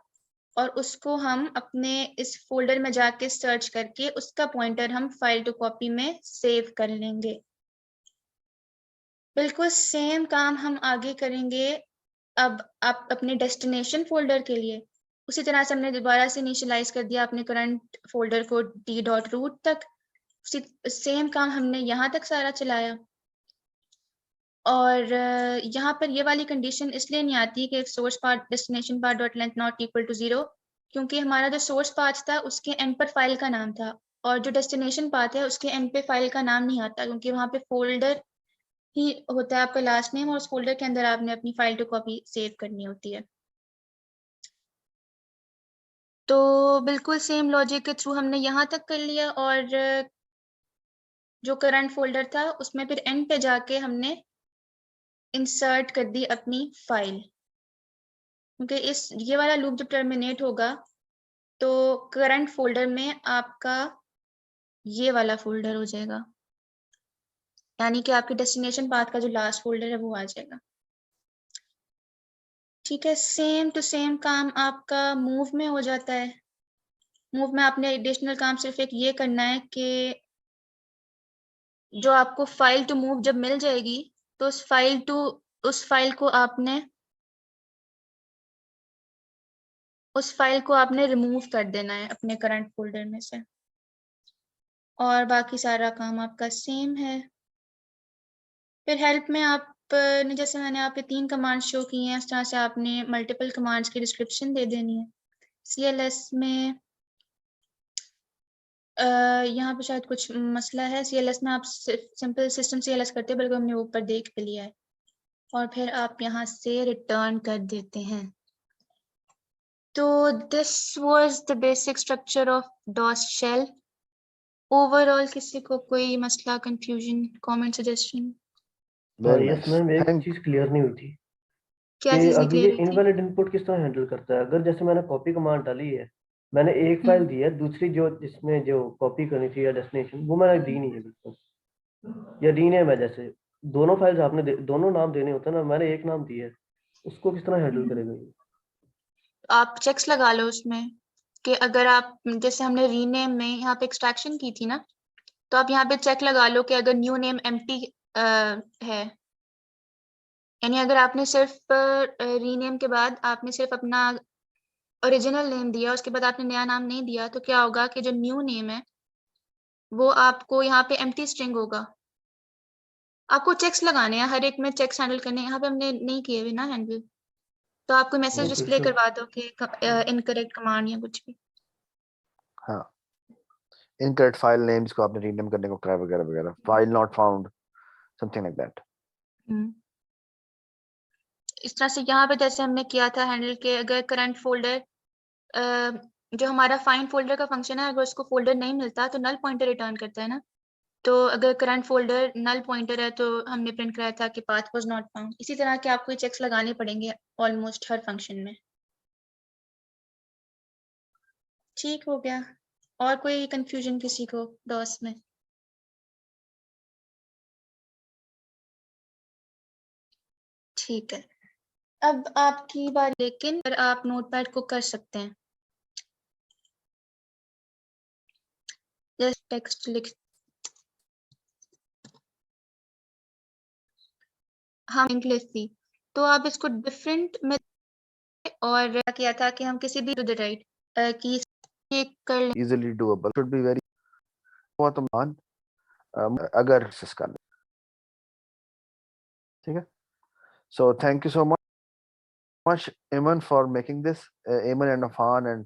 और उसको हम अपने इस फोल्डर में जाके सर्च करके उसका पॉइंटर हम फाइल टू कॉपी में सेव कर लेंगे। बिल्कुल सेम काम हम आगे करेंगे अब आप अपने डेस्टिनेशन फोल्डर के लिए। उसी तरह से हमने दोबारा से इनिशियलाइज कर दिया अपने करंट फोल्डर को d.root तक। सेम काम हमने यहाँ तक सारा चलाया, और यहाँ पर ये वाली कंडीशन इसलिए नहीं आती कि source path destination path dot length not equal to 0, क्योंकि हमारा जो सोर्स पाथ था उसके एंड पर फाइल का नाम था, और जो डेस्टिनेशन पाथ है उसके एंड पे फाइल का नाम नहीं आता, क्योंकि वहाँ पे फोल्डर ही होता है आपका लास्ट नेम, और उस फोल्डर के अंदर आपने अपनी फाइल टू कॉपी सेव करनी होती है। तो बिल्कुल सेम लॉजिक के थ्रू हमने यहाँ तक कर लिया, और जो करंट फोल्डर था उसमें फिर एंड पे जाके हमने इंसर्ट कर दी अपनी फाइल, क्योंकि ये वाला लूप जब टर्मिनेट होगा तो करंट फोल्डर में आपका ये वाला फोल्डर हो जाएगा, यानी कि आपके डेस्टिनेशन पाथ का जो लास्ट फोल्डर है वो आ जाएगा। ठीक है, सेम टू सेम काम आपका मूव में हो जाता है। मूव में आपने एडिशनल काम सिर्फ एक ये करना है कि जो आपको फाइल टू मूव जब मिल जाएगी तो उस फाइल को आपने रिमूव कर देना है अपने करंट फोल्डर में से, और बाकी सारा काम आपका सेम है। फिर हेल्प में आपने, जैसे मैंने आपके 3 कमांड शो की हैं, इस तरह से आपने मल्टीपल कमांड्स की डिस्क्रिप्शन दे देनी है। CLS में यहाँ पे शायद कुछ मसला है। CLS में आप सिंपल सिस्टम CLS करते हैं, बल्कि हमने ऊपर देख भी लिया है। और फिर आप यहाँ से रिटर्न कर देते हैं। तो this was the basic structure of DOS shell. Overall किसी को कोई मसला, confusion, comment, suggestion? Very yes nice, ma'am, एक थैंक चीज क्लियर नहीं हुई थी क्या कि चीज नहीं अभी ये क्लियर हुई थी? इनवैलिड इनपुट किस तरह हैंडल करता है। अगर जैसे मैंने कॉपी कमांड डाली है, मैंने एक फाइल दी है, दूसरी जो जिसमें जो कॉपी करनी थी या डेस्टिनेशन, वो मैंने दी नहीं है बिल्कुल, या रीनेम है। जैसे दोनों फाइल्स आपने दोनों नाम देने होते हैं ना, मैंने एक नाम दिया है, उसको किस तरह हैंडल करेगा ये? आप चेक्स लगा लो उसमें कि अगर आप, जैसे हमने रीनेम में यहाँ पे एक्सट्रैक्शन की थी ना, तो आप यहाँ पे चेक लगा लो कि अगर न्यू नेम एम्प्टी है, यानी अगर आपने सिर्फ रीनेम के बाद आपने सिर्फ अपना ओरिजिनल नेम दिया, उसके बाद आपने नया नाम नहीं दिया, तो क्या होगा कि जो न्यू नेम है वो आपको यहाँ पे एम्प्टी स्ट्रिंग होगा। आपको चेक्स लगाने हैं, हर एक में चेक्स हैंडल करने हैं। यहाँ पे हमने नहीं किए हुए ना हैंडल, तो आपको मैसेज ओके डिस्प्ले श्योर। करवा दो कि इनकरेक्ट कमांड या कुछ भी। हाँ, इनकरेक्ट फाइल नेम्स को आपने रीनेम करने को कहा वगैरह वगैरह, file not found, something like that. इस तरह से यहाँ पे जैसे हमने किया था हैंडल के, अगर करंट फोल्डर, जो हमारा फाइंड फोल्डर का फंक्शन है, अगर उसको फोल्डर नहीं मिलता तो नल पॉइंटर रिटर्न करता है ना। तो अगर करंट फोल्डर नल पॉइंटर है तो हमने प्रिंट कराया था कि पाथ वाज नॉट फाउंड। इसी तरह के आपको चेक्स लगाने पड़ेंगे ऑलमोस्ट हर फंक्शन में। ठीक हो गया? और कोई कंफ्यूजन किसी को डॉस में? ठीक है, अब आपकी बारी, लेकिन फिर आप नोटपैड को कर सकते हैं। जस्ट टेक्स्ट लिख, हम इंग्लिश थी तो आप इसको डिफरेंट में, और किया था कि हम किसी भी टू द राइट की कर लें। Easily doable, should be very, वो तो मान अगर एक्सेस कर ले, ठीक है। So thank you so much Iman for making this, Iman and Afan and